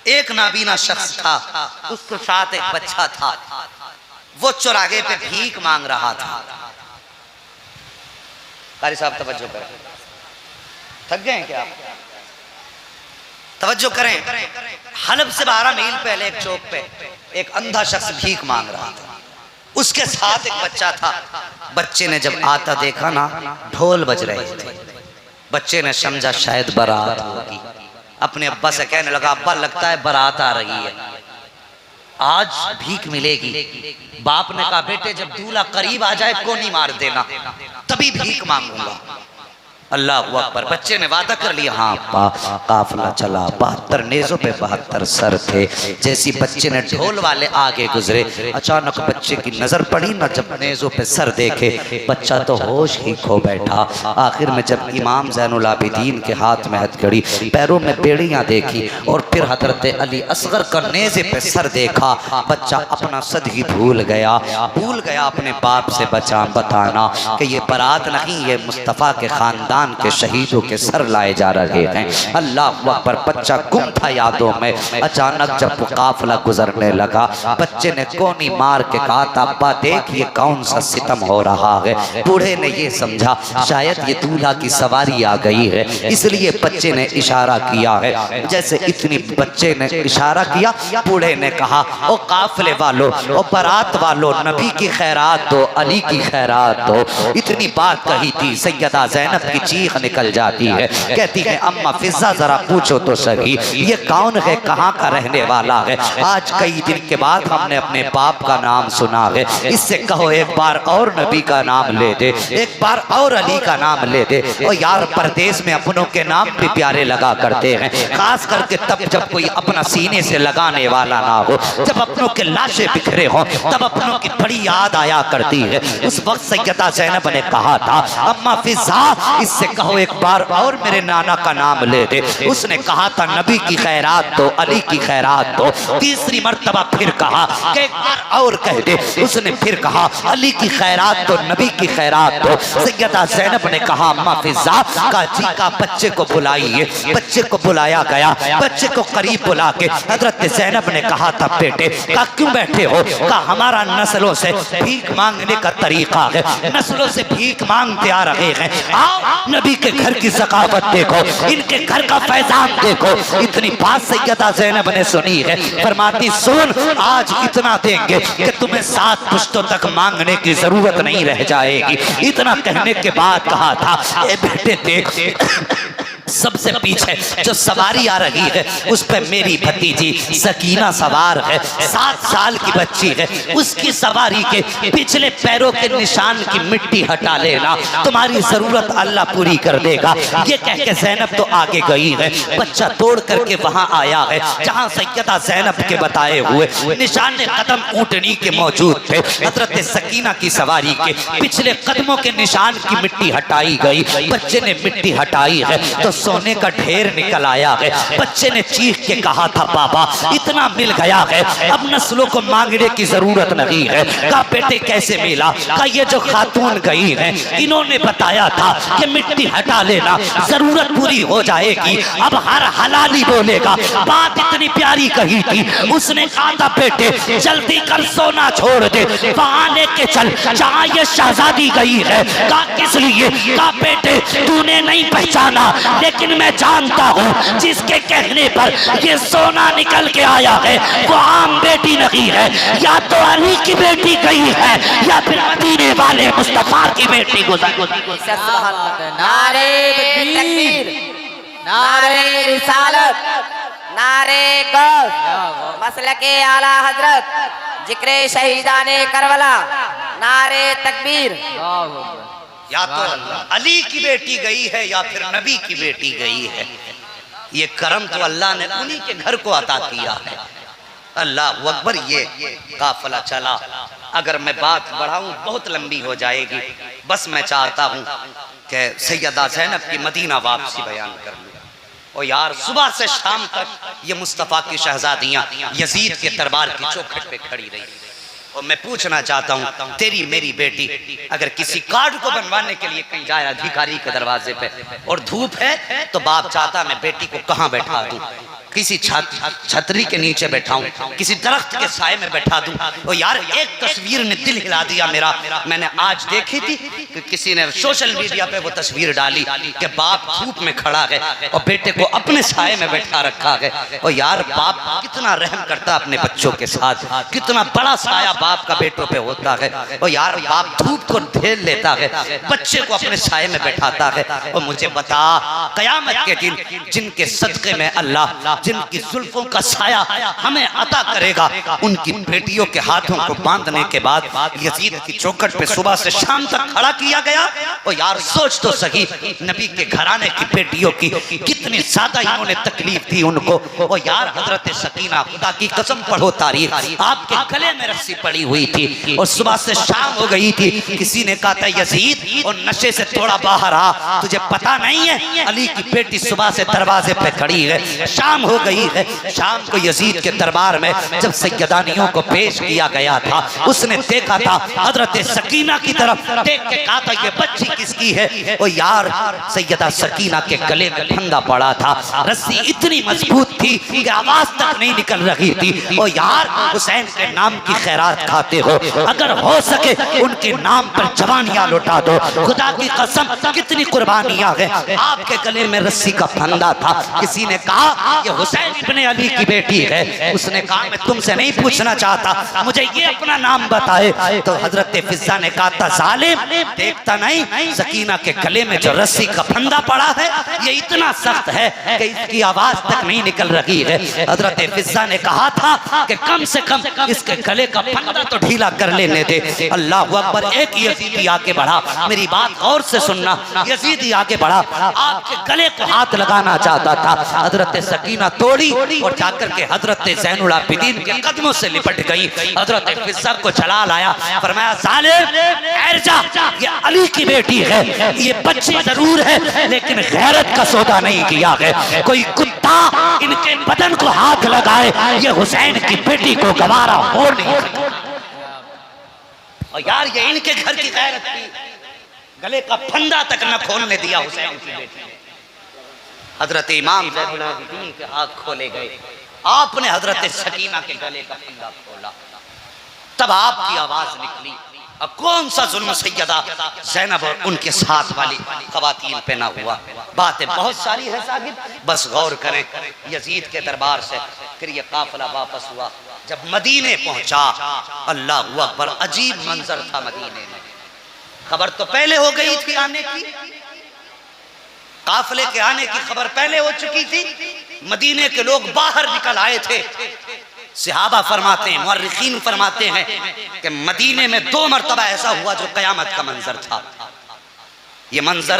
S1: एक नाबीना शख्स था, उसके साथ एक बच्चा था। वो चौराहे पे भीख मांग रहा था। कारी साहब तवज्जो करें, थक गए हैं क्या आप? तवज्जो करें। हल्ब से 12 मील पहले एक चौक पे एक अंधा शख्स भीख मांग रहा था। उसके साथ एक बच्चा था। बच्चे ने जब आता देखा ना ढोल बज रहे थे, बच्चे ने समझा शायद बारात होगी। अपने अब्बा से कहने लगा अब्बा लगता है बारात आ रही है, आज भीख मिलेगी। बाप ने कहा बेटे जब दूल्हा करीब आ जाए कोनी मार देना, तभी भीख मांगूंगा। अल्लाह अकबर। बच्चे ने वादा कर लिया। हाँ काफिला चला, 72 नेज़ों पे 72 सर थे। जैसी बच्चे ने ढोल वाले आगे गुजरे, अचानक बच्चे की नजर पड़ी ना, जब नेज़ों पे सर देखे बच्चा तो होश ही खो बैठा। आखिर में जब इमाम ज़ैनुल आबिदीन के हाथ में हथकड़ी, पैरों में बेड़ियां देखी और फिर हजरत अली असगर का नेज़े पे सर देखा, बच्चा अपना सद ही भूल गया अपने बाप से बताना कि ये बारात नहीं, ये मुस्तफ़ा के खानदान के शहीदों के सर लाए जा रहे हैं। अल्लाह अकबर। बच्चा गुम था यादों में। अचानक जब काफिला गुजरने लगा, बच्चे ने कोनी मार के कहा था अब्बा देख ये कौन सा सितम हो रहा है। बूढ़े ने ये समझा शायद ये दूल्हा की सवारी आ गई है, इसलिए बच्चे ने इशारा किया है। जैसे इतनी बच्चे ने इशारा किया, बूढ़े ने कहा ओ काफिले वालों, ओ बारात वालों, नबी की खैरात दो, अली की खैरात दो। इतनी बात कही थी, सैयदा ज़ैनब की चीख निकल जाती है। कहती है अम्मा फिजा जरा पूछो तो सही ये कौन है, कहाँ का रहने वाला है? आज कई दिन के बाद हमने अपने बाप का नाम सुना है, इससे कहो एक बार और नबी का नाम ले दे, एक बार और अली का नाम ले दे। और यार परदेश में अपनों के नाम भी प्यारे लगा करते हैं, खास करके तब जब कोई अपना सीने से लगाने वाला ना हो, जब अपनों के लाशें बिखरे हों, तब अपनों की बड़ी याद आया करती है। उस वक्त सैयदा ज़ैनब ने कहा था अम्मा फिजा इस इससे कहो एक बार और मेरे नाना का नाम ले दे। उसने कहा था नबी की खैरात दो, अली की खैरात दो। तीसरी मर्तबा फिर कहा कि एक बार और कह दे। उसने फिर कहा अली की खैरात दो, नबी की खैरात दो। सैयदा ज़ैनब ने कहा अम्मा फिज़ा का जी का बच्चे को बुलाइए। बच्चे को बुलाया गया। बच्चे को करीब बुला के हजरत ज़ैनब ने कहा था बेटे का क्यों बैठे हो? का हमारा नस्लों से भीख मांगने का तरीका है, नस्लों से भीख मांगते आ रहे हैं। आओ नबी के घर की सकाफत देखो, इनके घर का फैजान देखो। इतनी बात सैयदा ज़ैनब ने सुनी है। फरमाती सुन, आज इतना देंगे कि तुम्हें 7 पुश्तों तक मांगने की जरूरत नहीं रह जाएगी। इतना कहने के बाद कहा था ए बेटे देख, सबसे पीछे जो सवारी आ रही है उस पे मेरी भतीजी सकीना सवार है, 7 साल की बच्ची है। उसकी सवारी के पिछले पैरों के निशान की मिट्टी हटा लेना, तुम्हारी जरूरत अल्लाह पूरी कर देगा। ये कह के ज़ैनब तो आगे गई है। बच्चा तोड़ करके वहां आया है जहां सैयदा ज़ैनब के बताए हुए निशान कदम ऊंटनी के मौजूद थे। हजरत सकीना की सवारी के पिछले कदमों के निशान की मिट्टी हटाई गई। बच्चे ने मिट्टी हटाई है तो सोने का ढेर निकल आया है। बच्चे ने चीख के कहा था बाबा इतना मिल गया है, अब नस्लों को मांगने की जरूरत नहीं है। कहा बेटे कैसे मिला? कहा ये जो खातून गई है इन्होंने बताया था कि मिट्टी हटा लेना, जरूरत पूरी हो जाएगी। अब हर हलाली बोलेगा। बात इतनी प्यारी कही थी। उसने कहा था बेटे जल्दी कर सोना छोड़ दे, वहां लेके चल जहां ये शहजादी गई है। कहा किस लिए? कहा बेटे तूने नहीं पहचाना लेकिन मैं जानता हूँ जिसके कहने पर ये सोना निकल के आया है वो आम बेटी नहीं है, या तो अली की बेटी गई है या फिर मदीने वाले मुस्तफा की बेटी गुजर।
S3: नारे तकबीर, नारे रिसालत, नारे गौस, मसलके आला हजरत, जिक्रे शहीदाने करबला, नारे तकबीर।
S1: या तो अली की बेटी गई है या फिर नबी की बेटी गई है। ये करम तो अल्लाह ने उन्हीं के घर को अता किया है। अल्लाह अकबर। ये काफिला चला। अगर मैं बात बढ़ाऊं बहुत लंबी हो जाएगी। बस मैं चाहता हूं कि सैयदा ज़ैनब की मदीना वापसी बयान कर लूं। और यार सुबह से शाम तक ये मुस्तफ़ा की शहजादियां यजीद के दरबार की चौखट पे खड़ी रही। और मैं पूछना चाहता हूँ तेरी मेरी बेटी अगर किसी कार्ड को बनवाने के लिए कहीं जाए अधिकारी के दरवाजे पे और धूप है तो बाप चाहता मैं बेटी को कहाँ बैठा दूं? किसी छतरी के नीचे बैठाऊं, किसी दरख्त के साए में बैठा दूं। और यार एक तस्वीर ने दिल हिला दिया मेरा। मैंने आज देखी थी कि किसी ने सोशल मीडिया पे वो तस्वीर डाली कि बाप धूप में खड़ा है और बेटे को अपने साए में बैठा रखा है। और यार बाप कितना रहम करता अपने बच्चों के साथ, कितना बड़ा साया बाप का बेटों पे होता है। और यार बाप धूप को झेल लेता है, बच्चे को अपने साए में बैठाता है। और मुझे बता कयामत के दिन जिनके सदक़े में अल्लाह जिनकी जुल्फों का साया हमें अता करेगा, उनकी बेटियों के हाथों को बांधने के बाद यजीद की चौखट पे सुबह से शाम तक खड़ा किया गया। और यार सोच तो सही नबी के घराने की बेटियों की कितनी ज्यादा इन्होंने तकलीफ दी उनको। और यार हजरत सकीना खुदा की कसम पढ़ो तारीख, आपके गले में रस्सी पड़ी हुई थी और सुबह से शाम हो गई थी। किसी ने कहा था यजीद और नशे से थोड़ा बाहर आ, तुझे पता नहीं है अली की बेटी सुबह से दरवाजे पे खड़ी है। शाम हो गई है। शाम को यजीद के दरबार में जब सैयदानियों को पेश किया गया था उसने देखा था हजरत सकीना की तरफ देख के कहा था ये बच्ची किसकी है? और यार सैयदा सकीना के गले में फंदा पड़ा था, रस्सी इतनी मजबूत थी कि आवाज तक नहीं निकल रही थी। और यार हुसैन के नाम की खैरात खाते हो, अगर हो सके उनके नाम पर जवानियां लौटा दो। खुदा की कसम कितनी कुर्बानियां हैं। आपके गले में रस्सी का फंदा था। किसी ने कहा ये हुसैन इब्ने अली की बेटी है। उसने कहा मैं तुमसे नहीं पूछना चाहता, मुझे ये अपना नाम बताए। तो हजरत फिजा ने कहा था जालिम देखता नहीं सकीना के गले में जो रस्सी का फंदा पड़ा है ये इतना सख्त है कि इसकी आवाज तक नहीं निकल रही है। हजरत फिजा ने कहा था कि कम से कम इसके गले का फंदा अबे तो ढीला कर लेने दे। अल्लाह अकबर। एक यजीदी आगे बढ़ा, मेरी बात गौर से सुनना। यजीदी आगे बढ़ा, आपके गले को हाथ लगाना चाहता था। हजरत सकीना तोड़ी और जाकर के हजरत ज़ैनुल आबिदीन के कदमों से लिपट गई। हजरत फिज़्ज़ा को चला लाया, फरमाया ज़ालिम ठहर जा, ये अली की बेटी है, ये बच्ची जरूर है लेकिन गैरत का सौदा नहीं किया है। कोई कुत्ता इनके बदन को हाथ लगाए, ये हुसैन की बेटी को गवारा हो नहीं सकता। और यार ये इनके घर की गैरत थी, गले का फंदा तक न खोलने दिया हुसैन की बेटी। हजरत इमाम ज़ैनुल आबिदीन के हाथ खोले गए, आपने हजरत सकीना के गले का फंदा खोला, तब आपकी आवाज निकली। अब कौन सा जुल्म सैयदा ज़ैनब और उनके साथ वाली ख़वातीन पे ना हुआ। बातें बहुत सारी है साहिब, बस गौर करें। यजीद के दरबार से फिर ये काफिला वापस हुआ, जब मदीने पहुंचा, अल्लाह अकबर, अजीब मंजर था मदीने में। खबर तो पहले हो गई थी आने की, काफिले के आने की खबर पहले हो चुकी थी। मदीने के लोग बाहर निकल आए थे। सहाबा फरमाते हैं, मुअर्रिखीन फरमाते हैं कि मदीने में 2 मरतबा ऐसा हुआ जो कयामत का मंजर था। ये मंजर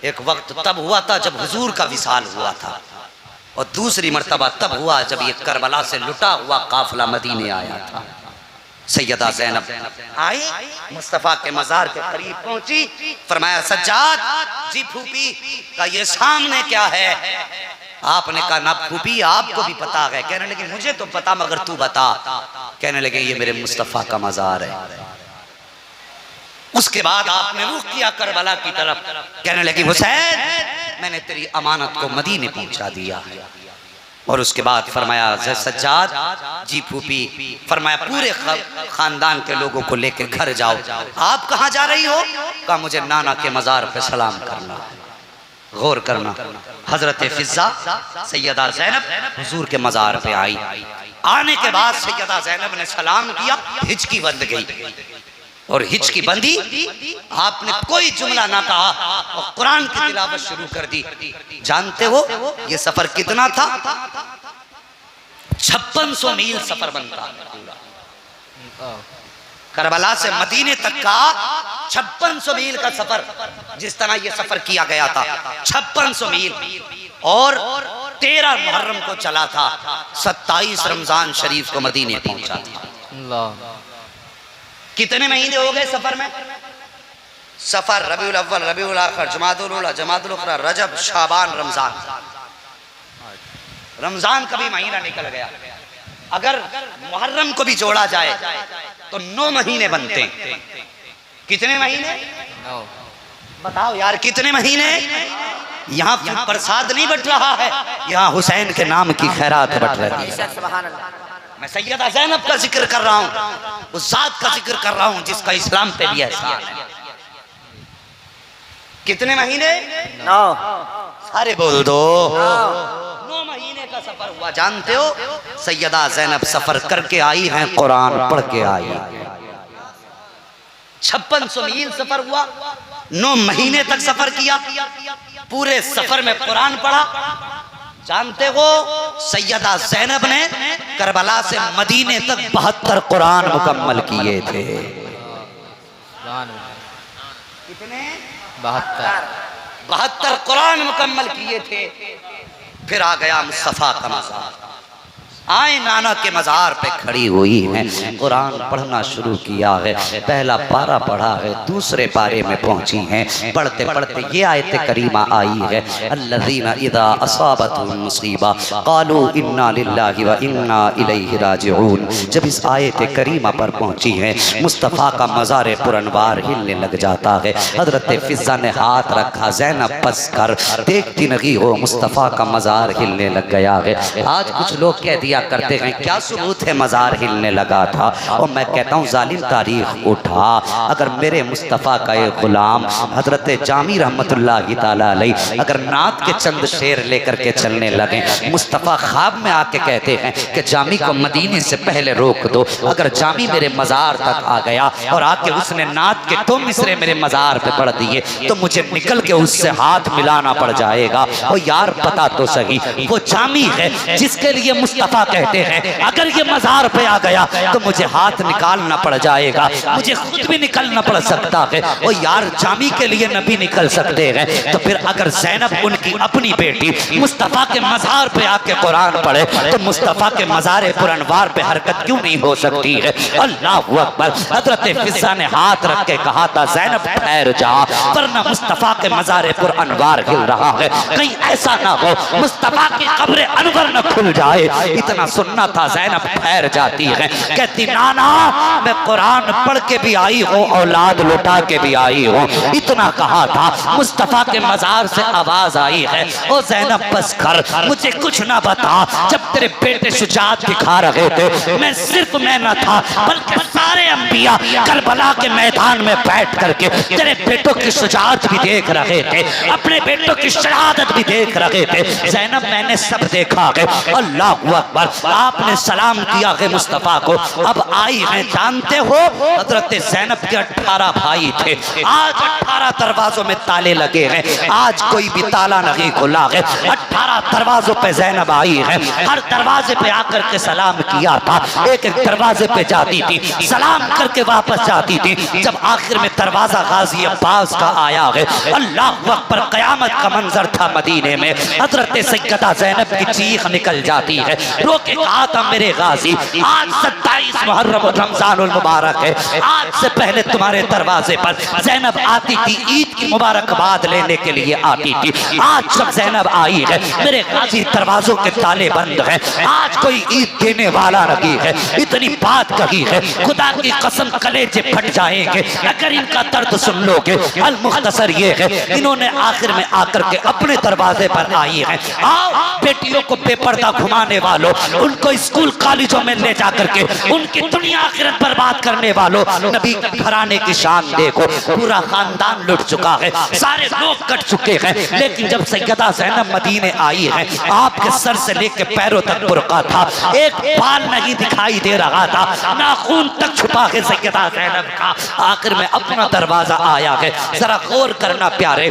S1: एक वक्त तब हुआ था जब हुजूर का विसाल हुआ था, और दूसरी मरतबा तब हुआ जब ये करबला से लुटा हुआ काफिला मदीने आया था। सैयदा ज़ैनब आई, मुस्तफ़ा के मज़ार के करीब पहुंची, फरमाया सज्जाद जी फूफी का ये सामने क्या है? आपने कहा ना फूफी आपको भी पता है। कहने लगे मुझे तो पता मगर तू बता। कहने लगे ये मेरे मुस्तफ़ा का मज़ार है। उसके बाद आपने रुख किया करबला की तरफ, कहने लगी हुसैन मैंने तेरी अमानत को मदीने पहुंचा दिया है। और उसके बाद फरमाया सज्जाद जी फूफी, फरमाया पूरे खानदान के लोगों को लेकर घर जाओ। आप कहाँ जा रही हो? कहा मुझे नाना के मज़ार पे सलाम करना। गौर करना, हजरत फिज़्ज़ा सैयदा ज़ैनब हुजूर के मज़ार पे आई। आने के बाद सैयदा ज़ैनब ने सलाम किया, हिचकी बंद गई। और हिचकी बंदी, आपने कोई जुमला ना कहा और कुरान की तिलावत शुरू कर दी। जानते हो ये सफर कितना था? 5600 मील सफर बनता है। करबला से मदीने तक का 5600 मील का सफर, जिस तरह ये सफर किया गया था 5600 मील। और 13 मुहर्रम को चला था, 27 रमजान शरीफ को मदीने पहुंचा था। कितने महीने हो गए सफर में? सफर, रबीउल अव्वल, रबीउल आखिर, जमादुल उला, जमादुल उखरा, रजब, शाबान, रमजान। रमजान का भी महीना निकल गया। अगर मुहर्रम को भी जोड़ा जाए तो 9 महीने बनते हैं। कितने महीने? 9। बताओ यार कितने महीने? यहाँ प्रसाद नहीं बट रहा है, यहाँ हुसैन के नाम की खैरात बट रही है। मैं सैयदा ज़ैनब का जिक्र कर रहा हूँ, उस जात का जिक्र कर रहा हूँ जिसका इस्लाम पे भी एहसान है। कितने महीने?
S4: 9।
S1: सारे बोल दो। 9 महीने का सफर हुआ। जानते हो सैयदा ज़ैनब सफर करके आई हैं, कुरान पढ़ के आई। 5600 मील सफर हुआ, 9 महीने तक सफर किया, पूरे सफर में कुरान पढ़ा। जानते हो सैयदा ज़ैनब ने करबला से मदीने तक 72 कुरान मुकम्मल किए थे। कितने? 72 कुरान मुकम्मल किए थे। फिर आ गया मुस्तफ़ा का मज़ार। आए नाना के मज़ार पे खड़ी हुई हैं, कुरान पढ़ना शुरू किया है। पहला पारा पढ़ा है, दूसरे पारे में पहुंची हैं। पढ़ते पढ़ते ये आयत करीमा आई है, अल्लज़ीना इज़ा असाबतहुम मुसीबा क़ालू इन्ना लिल्लाहि व इन्ना इलैहि राजिऊन। जब इस आयत करीमा पर पहुंची हैं, मुस्तफ़ा का मज़ार पुरनवार हिलने लग जाता है। हज़रत फिज़्ज़ा ने हाथ रखा, ज़ैनब बस कर, देखती नहीं हो मुस्तफ़ा का मज़ार हिलने लग गया है। आज कुछ लोग कह दिया करते हैं क्या सबूत है मज़ार हिलने लगा था? और मैं कहता हूँ जालिम तारीख उठा। अगर मेरे मुस्तफ़ा का एक गुलाम हजरत जामी रहमतुल्लाहि ताला अलैह अगर नात के चंद शेर लेकर के चलने लगे, मुस्तफ़ा ख्वाब में आके कहते हैं कि जामी को मदीने से पहले रोक दो। अगर जामी मेरे मज़ार तक आ गया और आके उसने नात के 2 मिसरे मेरे मज़ार पे पढ़ दिए तो मुझे निकल के उससे हाथ मिलाना पड़ जाएगा। और यार पता तो सही वो जामी है जिसके लिए मुस्तफ़ा कहते हैं अगर ये मज़ार पे आ गया तो मुझे हाथ निकालना पड़ जाएगा, मुझे खुद भी निकलना पड़ सकता है। और यार जामी के लिए नबी निकल सकते हैं, तो फिर अगर ज़ैनब उनकी अपनी बेटी मुस्तफ़ा के मज़ार पे आके कुरान पढ़े तो मुस्तफ़ा के मज़ार पुरअनवार पे हरकत क्यों नहीं हो सकती है? अल्लाहु अकबर। हज़रत फिज़्ज़ा ने हाथ रख के कहा था ज़ैनब ठहर जा, वरना मुस्तफ़ा के मज़ार पुरअनवार हिल रहा है, कहीं ऐसा ना हो मुस्तफ़ा की कब्र अनवर न खुल जाए। इतना सुनना था, ज़ैनब ठहर जाती है, कहती नाना मैं कुरान पढ़ के भी आई हूँ, औलाद लुटा के भी आई हूँ। इतना कहा था, मुस्तफ़ा के मज़ार से आवाज आई है, ओ ज़ैनब बस कर, मुझे कुछ ना बता। जब तेरे बेटे शुजाअत दिखा रहे थे, मैं सिर्फ मैं न था बल्कि सारे अंबिया करबला के मैदान में बैठ करके तेरे बेटों की शुजाअत भी देख रहे थे, अपने बेटों की शहादत भी देख रहे थे। ज़ैनब मैंने सब देखा है। अल्लाहु अकबर। आपने सलाम किया है मुस्तफ़ा को, अब आई हैं। जानते हो हज़रत ज़ैनब के 18 भाई थे, आज 18 दरवाजों में ताले लगे हैं, आज कोई भी ताला नहीं खुला है। 18 दरवाजों पे ज़ैनब आई है, हर दरवाजे पे आकर के सलाम किया था, एक एक दरवाजे पे जाती थी, सलाम करके वापस जाती थी। जब आखिर में दरवाजा गाजी अब्बास का आया है, अल्लाह अकबर, क़यामत का मंजर था मदीने में। हज़रत सैयदा ज़ैनब की चीख निकल जाती है, रो के कहा था मेरे गाजी आज 27 मुहर्रम रमज़ानुल मुबारक है, आज से पहले तुम्हारे दरवाजे पर ज़ैनब आती थी, ईद की मुबारकबाद लेने के लिए आती थी। आज जब ज़ैनब आई है मेरे गाजी दरवाजों के ताले बंद हैं, आज कोई ईद देने वाला नहीं है। इतनी बात कही है, खुदा की कसम कलेजे फट जाएंगे अगर इनका दर्द सुन लोगे। अल मुख्तसर ये है, इन्होंने आखिर में आकर के अपने दरवाजे पर आई है। आओ बेटियों को बेपर्दा घुमाने वालों, उनको स्कूल कॉलेजों में ले जाकर के उनकी दुनिया आखिरत बर्बाद करने वालों, नबी के घराने की शान देखो, पूरा खानदान लुट चुका है, सारे लोग कट चुके हैं। लेकिन जब सैयदा ज़ैनब मदीने आई है, आपके सर से लेके पैरों तक बुर्का था, एक बाल नहीं दिखाई दे रहा था, नाखून तक छुपा है सैयदा ज़ैनब का। आखिर में अपना दरवाजा आया है, जरा गौर करना प्यारे,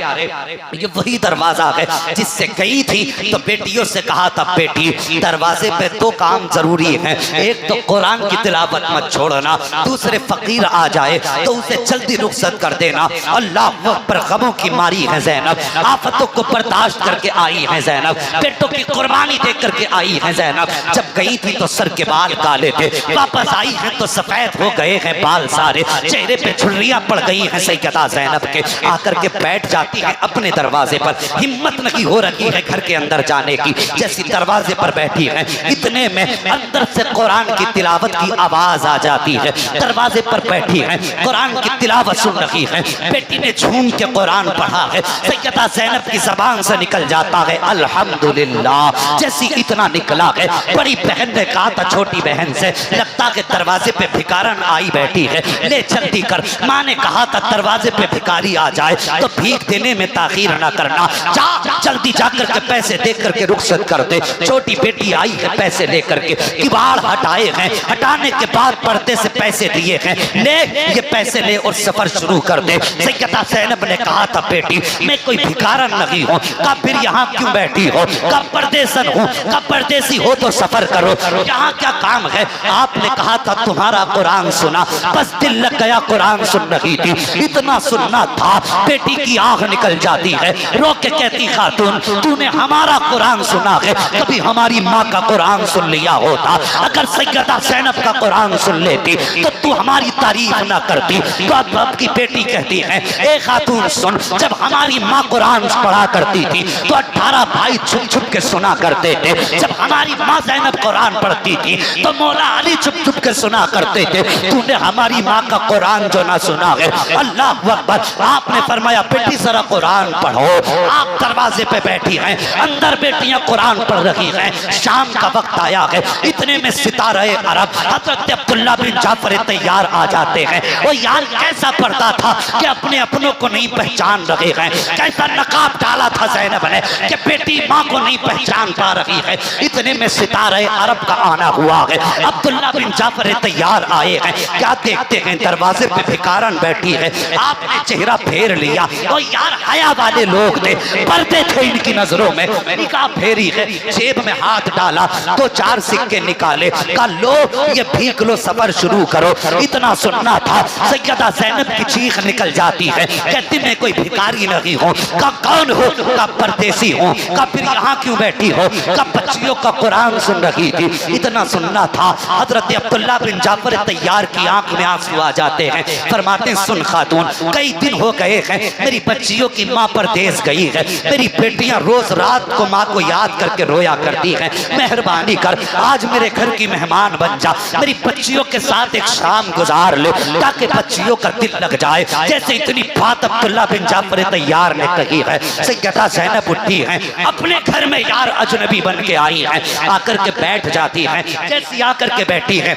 S1: ये वही दरवाजा है जिससे गई थी तो बेटियों से कहा था बेटी दरवाजे पे 2 काम जरूरी हैं, एक तो कुरान की तिलावत मत छोड़ना, दूसरे फकीर आ जाए तो उसे जल्दी रुखसत कर देना। अल्लाह पर गमों की मारी है ज़ैनब, आफतों को बर्दाश्त करके आई है ज़ैनब, बेटों की कुर्बानी दे करके आई है ज़ैनब। जब गई थी तो सर के बाल काले थे, वापस आई है तो सफेद हो गए हैं बाल सारे, चेहरे पे झुर्रियां पड़ गई हैं सैयदा ज़ैनब के। आकर के बैठ जाती है अपने दरवाजे पर, हिम्मत नहीं हो रही है घर के अंदर जाने की। जैसी दरवाजे पर बैठी है, इतने में अंदर से कुरान की तिलावत की आवाज आ जाती है। दरवाजे पर बैठी है, कुरान की तिलावत सुन रही है, बेटी ने झूम के कुरान पढ़ा है, सैयदा ज़ैनब की ज़बान से निकल जाता है अल्हम्दुलिल्लाह। जैसी इतना निकला है, बड़ी बहन ने कहा था छोटी बहन से, लगता के दरवाजे पे भिखारन आई बैठी है, ले जल्दी कर। माँ ने कहा था दरवाजे पे भिखारी आ जाए तो भीख देने में ताखीर ना करना, जा जल्दी जाकर के पैसे दे करके रुखसत कर दे। छोटी बेटी आई है पैसे लेकर के, किवाड़ हटाए हैं, हटाने के बाद पर्दे से पैसे दिए हैं, ले ये पैसे ले और सफर शुरू कर दे। सैयदा ज़ैनब ने कहा था बेटी मैं कोई भिखारन नहीं हूँ, कब फिर यहाँ क्यों बैठी हो, कब परदेसन हूँ, कब परदेसी हो तो सफर करो, यहाँ क्या काम है। आपने कहा था तुम्हारा कुरान सुना, बस दिल लग गया, कुरान सुन रही थी, इतना सुनना था। बेटी की आंख निकल जाती है, रो के कहती खातून तूने हमारा कुरान सुना है, कभी हमारी माँ का कुरान सुन लिया होता, अगर सैयदा ज़ैनब का कुरान सुन लेती तो तू हमारी तारीफ ना करती। तो अब की बेटी कहती है ए खातून सुन, जब हमारी माँ कुरान पढ़ा करती थी तो 18 भाई छुप छुप के सुना करते थे, जब हमारी माँ ज़ैनब कुरान पढ़ती थी तो मौला अली छुप छुप के सुना करते थे, तूने हमारी माँ का कुरान जो ना सुना है। अल्लाह अकबर। आपने फरमाया बेटी जरा कुरान पढ़ो। आप दरवाजे पे बैठी हैं, अंदर बेटियां कुरान पढ़ रही हैं, शाम का वक्त आया है, इतने में सितारे अरब हज़रत अब्दुल्ला बिन जाफर तैयार आ जाते हैं। वो यार कैसा पर्दा था कि अपने अपनों को नहीं पहचान रहे हैं, कैसा नकाब डाला था ज़ैनब ने कि बेटी माँ को नहीं पहचान पा रही है। इतने में सितारे अरब का आना हुआ है, अब्दुल्ला बिन जाफर तैयार आए आए हैं, क्या देखते हैं दरवाजे पे भिखारन बैठी है, आपने चेहरा फेर लिया। और यार हया वाले लोग थे, पर्दे थे इनकी नजरों में, निकाह फेरी है, जेब में हाथ डाला तो 4 सिक्के निकाले, कहा लो ये भीख लो, सफर शुरू करो। इतना सुनना था, सैयदा ज़ैनब की चीख निकल जाती है, कहती मैं कोई भिखारी नहीं हूँ। का कौन हो? का परदेसी हूँ। का फिर यहाँ क्यों बैठी हो? का बच्चियों का कुरान सुन रही थी। इतना सुनना था, हजरत अब्दुल्ला बिन जाफर तैयार की आंख में आंसू आ जाते हैं, फरमाते सुन खातून, कई दिन हो गए हैं मेरी बच्चियों की माँ परदेस गई है, मेरी बेटियां रोज रात को माँ को याद करके रोया करती हैं, मेहरबानी कर आज मेरे घर की मेहमान बन जा, मेरी बच्चियों के साथ एक शाम गुजार ले ताकि बच्चियों का दिल लग जाए। जैसे इतनी बात अब्दुल्ला बिन जाफर तैयार ने कही है, सैयदा ज़ैनब उठी हैं, अपने घर में यार अजनबी बन के आई हैं, आकर के बैठ जाती हैं। जैसी आकर के बैठी है,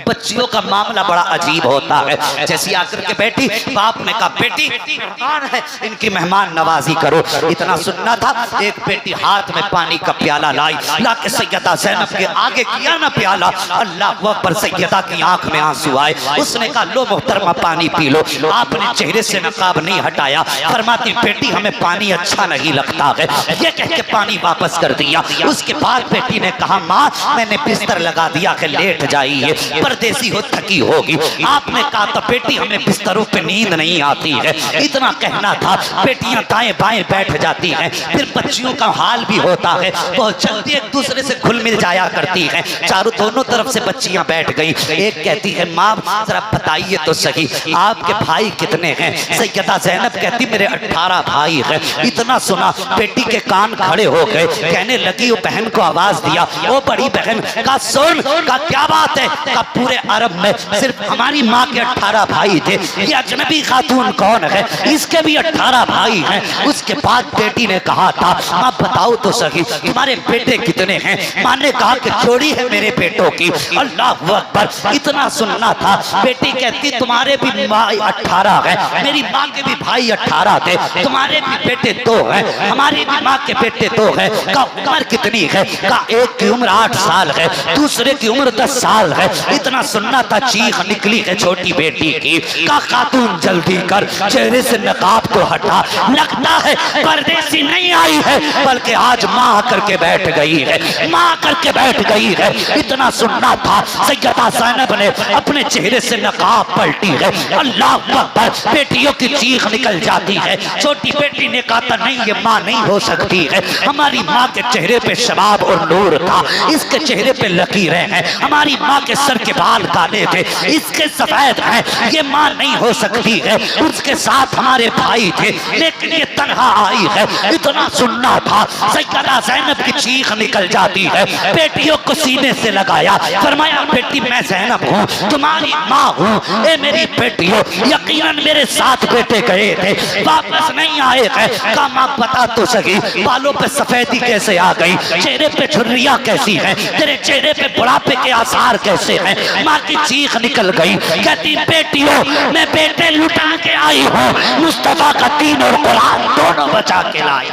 S1: बच्चियों का मामला बड़ा अजीब होता है। जैसी आकर के बैठी, बाप ने कहा बेटी मेहमान है, इनकी मेहमान नवाजी करो। इतना सुनना था, एक बेटी हाथ में पानी का प्याला लाई, लाके सैयदा ज़ैनब के आगे किया ना प्याला, अल्लाह अकबर, सैयदा की आंख में आंसू आए। उसने कहा लो मोहतरमा पानी पी लो। आपने चेहरे से नकाब नहीं हटाया, फरमाती बेटी हमें पानी अच्छा नहीं लगता है, ये कह के पानी वापस कर दिया। उसके बाद बेटी ने कहा माँ मैंने बिस्तर लगा दिया कि लेट जाइए, परदेसी हो थकी होगी। आपने कहा तो बेटी हमें बिस्तरों पे नींद नहीं आती है। इतना कहना था, बेटियां दाएं बाएं बैठ जाती हैं। फिर बच्चियों का हाल भी होता है, बहुत जल्दी एक दूसरे से घुल मिल जाया करती हैं। चारों दोनों तरफ से बच्चियां बैठ गई। एक कहती है माँ जरा बताइए तो सही आपके भाई कितने हैं? सैयदा ज़ैनब कहती मेरे 18 भाई हैं। इतना सुना, बेटी के कान खड़े हो गए, कहने लगी, वो बहन को आवाज दिया, ओ बड़ी बहन का सुन, का क्या बात है? का पूरे अरब में सिर्फ हमारी माँ के 18 भाई थे, ये अजनबी खातून कौन है? इसके भी 18 भाई हैं। उसके बाद बेटी ने कहा था माँ बताओ तो सही तुम्हारे बेटे कितने हैं? माँ ने कहा कि चोरी है मेरे बेटों की। अल्लाह अकबर, इतना सुनना था। बेटी कहती तुम्हारे भी भाई 18 हैं, मेरी माँ के भी भाई 18 थे, तुम्हारे भी बेटे 2 हैं, हमारी भी माँ के बेटे 2 हैं। का उम्र कितनी है? का एक की उम्र 8 साल है, दूसरे की उम्र 10 साल है। इतना सुनना था, चीख निकली है छोटी बेटी की। का खातून जल्दी कर, चेहरे से नकाब को हटा, लगता है परदेसी नहीं आई है बल्कि आज माँ आकर के बैठ गई है, माँ आकर के बैठ गई है। इतना सुनना था, सैयदा ज़ैनब ने अपने चेहरे से नकाब पलटी है। अल्लाह अकबर, बेटियों की चीख निकल जाती है। छोटी बेटी ने कहा था नहीं ये माँ नहीं हो सकती है, हमारी माँ के चेहरे पे शबाब और नूर था, इसके चेहरे पे लकीरें हैं, हमारी माँ के सर के बाल काले थे, इसके सफेद हैं, ये माँ नहीं हो सकती है। उसके साथ हमारे भाई थे लेकिन ये तन्हा आई है। इतना सुनना था, सैयदा ज़ैनब की चीख निकल जाती है। बेटियों को सीने से लगाया, फरमाया बेटी मैं ज़ैनब हूँ, तुम्हारी माँ हूँ। ए मेरी बेटियों, यकीनन मेरे साथ बेटे गए थे, वापस नहीं आए हैं। का माँ बता तो सही बालों पे सफेदी कैसे आ गई, चेहरे पे झुर्रियाँ कैसी हैं, तेरे चेहरे पे बुढ़ापे के आसार कैसे हैं? माँ की चीख निकल गई, कहती बेटियों मैं बेटे लुटा के आई हूँ, मुस्तफा का दीन और कुरान दोनों बचा के लाई।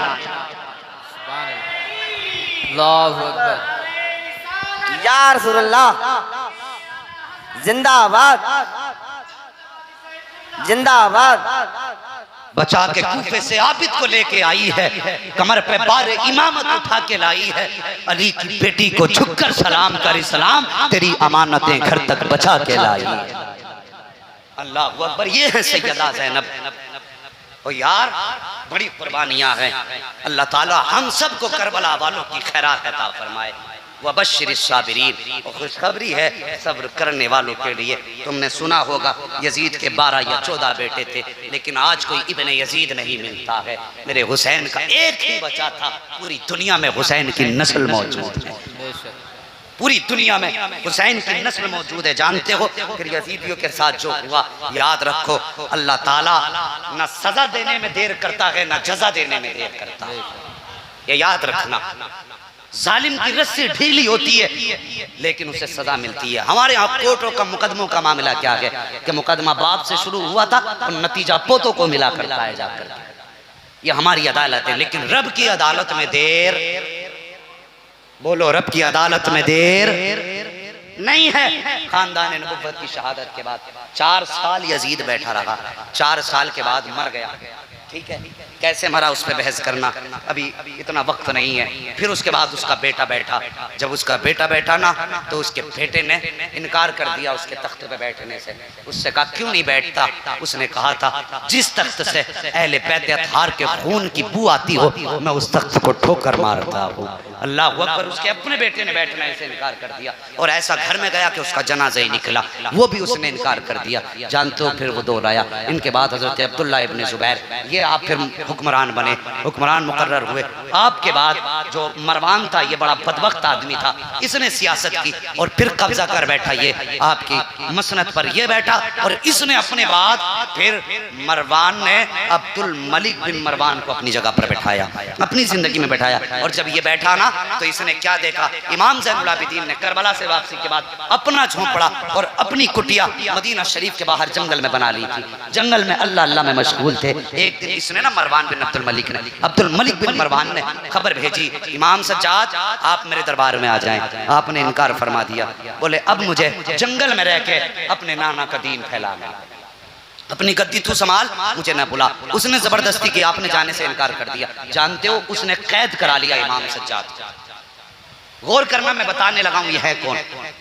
S3: या रसूलल्लाह, जिंदाबाद जिंदाबाद।
S1: बचा के कूफे से आबिद को लेके आई है, कमर पे बार इमामत उठा के लाई है। अली की बेटी को झुककर सलाम कर, इस्लाम तेरी अमानतें घर तक बचा के लाई। अल्लाह अकबर, ये है सैयदा ज़ैनब। ओ यार बड़ी कुर्बानियां हैं। अल्लाह ताला हम सबको करबला वालों की खैरात अता फरमाए। वबश्शिर साबिरीन, और खुशखबरी है सब्र करने वालों के लिए। तुमने सुना होगा यजीद के 12 या 14 बेटे थे, लेकिन आज कोई इब्ने यजीद नहीं मिलता है। मेरे हुसैन का एक ही बचा था, पूरी दुनिया में हुसैन की नस्ल मौजूद है, पूरी दुनिया में हुसैन की नस्ल मौजूद है। जानते हो फिर यजीदियों के साथ जो हुआ, याद रखो अल्लाह ताला न सजा देने में देर करता है न जजा देने में देर करता है, ये याद रखना। जालिम की रस्सी ढीली होती है लेकिन उसे सजा मिलती है। हमारे यहाँ कोर्टों का मुकदमों का मामला क्या है कि मुकदमा बाप से शुरू हुआ था और नतीजा पोतों को मिला करता है जाकर। ये हमारी अदालत है, लेकिन रब की अदालत में देर, बोलो रब की अदालत में देर नहीं है। खानदान नबुव्वत की शहादत के बाद 4 साल यजीद बैठा रहा, 4 साल के बाद मर गया। ठीक है, कैसे मरा उस पर बहस करना अभी इतना वक्त नहीं है। फिर उसके बाद उसका बेटा बैठा, जब उसका बेटा बैठा ना तो उसके बेटे ने इनकार कर दिया उसके तख्त पे बैठने से। उससे कहा क्यों नहीं बैठता? उसने कहा था जिस तख्त से अहले बैत अतहार के खून की बू आती हो मैं उस तख्त को ठोकर मारता हूँ। अल्लाह अकबर। उसके अपने बेटे ने बैठने से इनकार कर दिया और ऐसा घर में गया कि उसका जनाजा ही निकला, वो भी उसने इनकार कर दिया। जानते हो फिर वो दौर आया। इनके बाद हजरत अब्दुल्ला इब्न जुबैर ये आप फिर हुक्मरान बने, हुक्मरान मुकर्रर हुए। आपके बाद जो मरवान था ये बड़ा बदबख्त आदमी था, इसने सियासत की और फिर कब्जा कर बैठा ये आपकी मसनद पर ये बैठा। और इसने अपने बाद फिर मरवान ने अब्दुल मलिक बिन मरवान को अपनी जगह पर बैठाया, अपनी जिंदगी में बैठाया। और जब ये बैठा ना तो इसने क्या देखा, इमाम ज़ैनुल आबिदीन ने करबला से वापसी के बाद अपना झोंपड़ा और अपनी कुटिया मदीना शरीफ के बाहर जंगल में बना ली थी। जंगल में अल्लाह अल्लाह में मशगूल थे। एक दिन इसने ना मरवान बिन अब्दुल मलिक बिन मरवान ने खबर भेजी, इमाम सज्जाद आप मेरे दरबार में आ जाएं। आपने इनकार फरमा दिया। बोले अब मुझे जंगल में रह के अपने नाना का दीन फैलाना, अपनी गद्दी तू संभाल, मुझे न बुला। उसने जबरदस्ती की, आपने जाने से इनकार कर दिया। जानते हो उसने कैद करा लिया इमाम सज्जाद। गौर करना, मैं बताने लगा हूं ये है कौन।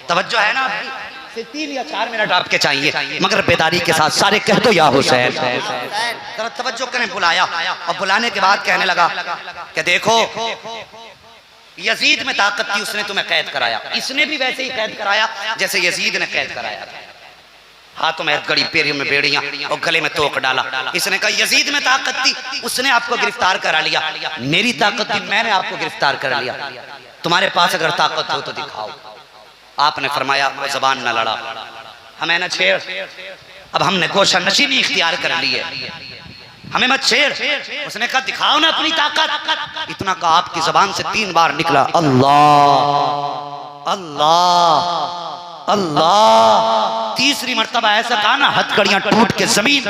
S1: तवज्जो है ना आपकी? 3 या 4 मिनट आपके चाहिए मगर बेदारी के साथ सारे कह दो या हुसैन। जरा तवज्जो करें। बुलाया और बुलाने के बाद कहने लगा कि देखो यजीद में ताकत थी, उसने तुम्हें कैद कराया, इसने भी वैसे ही कैद कराया जैसे यजीद ने कैद कराया था। हाथों में हथकड़ी, पैरों में बेड़ियां और गले में तोक डाला। इसने कहा यजीद में ताकत थी, उसने आपको गिरफ्तार करा लिया। मेरी ताकत थी, मैंने आपको गिरफ्तार करा लिया। तुम्हारे पास अगर ताकत हो तो दिखाओ। आपने फरमाया वो जबान न लड़ा, हमें न छेड़, अब हमने गोशा नशीबी इख्तियार कर ली है, हमें मत छेड़। उसने कहा दिखाओ ना अपनी ताकत। इतना कहा आपकी जबान से 3 बार निकला अल्लाह अल्लाह अल्लाह। तीसरी मर्तबा ऐसा कहा ना हथकड़ियां टूट के जमीन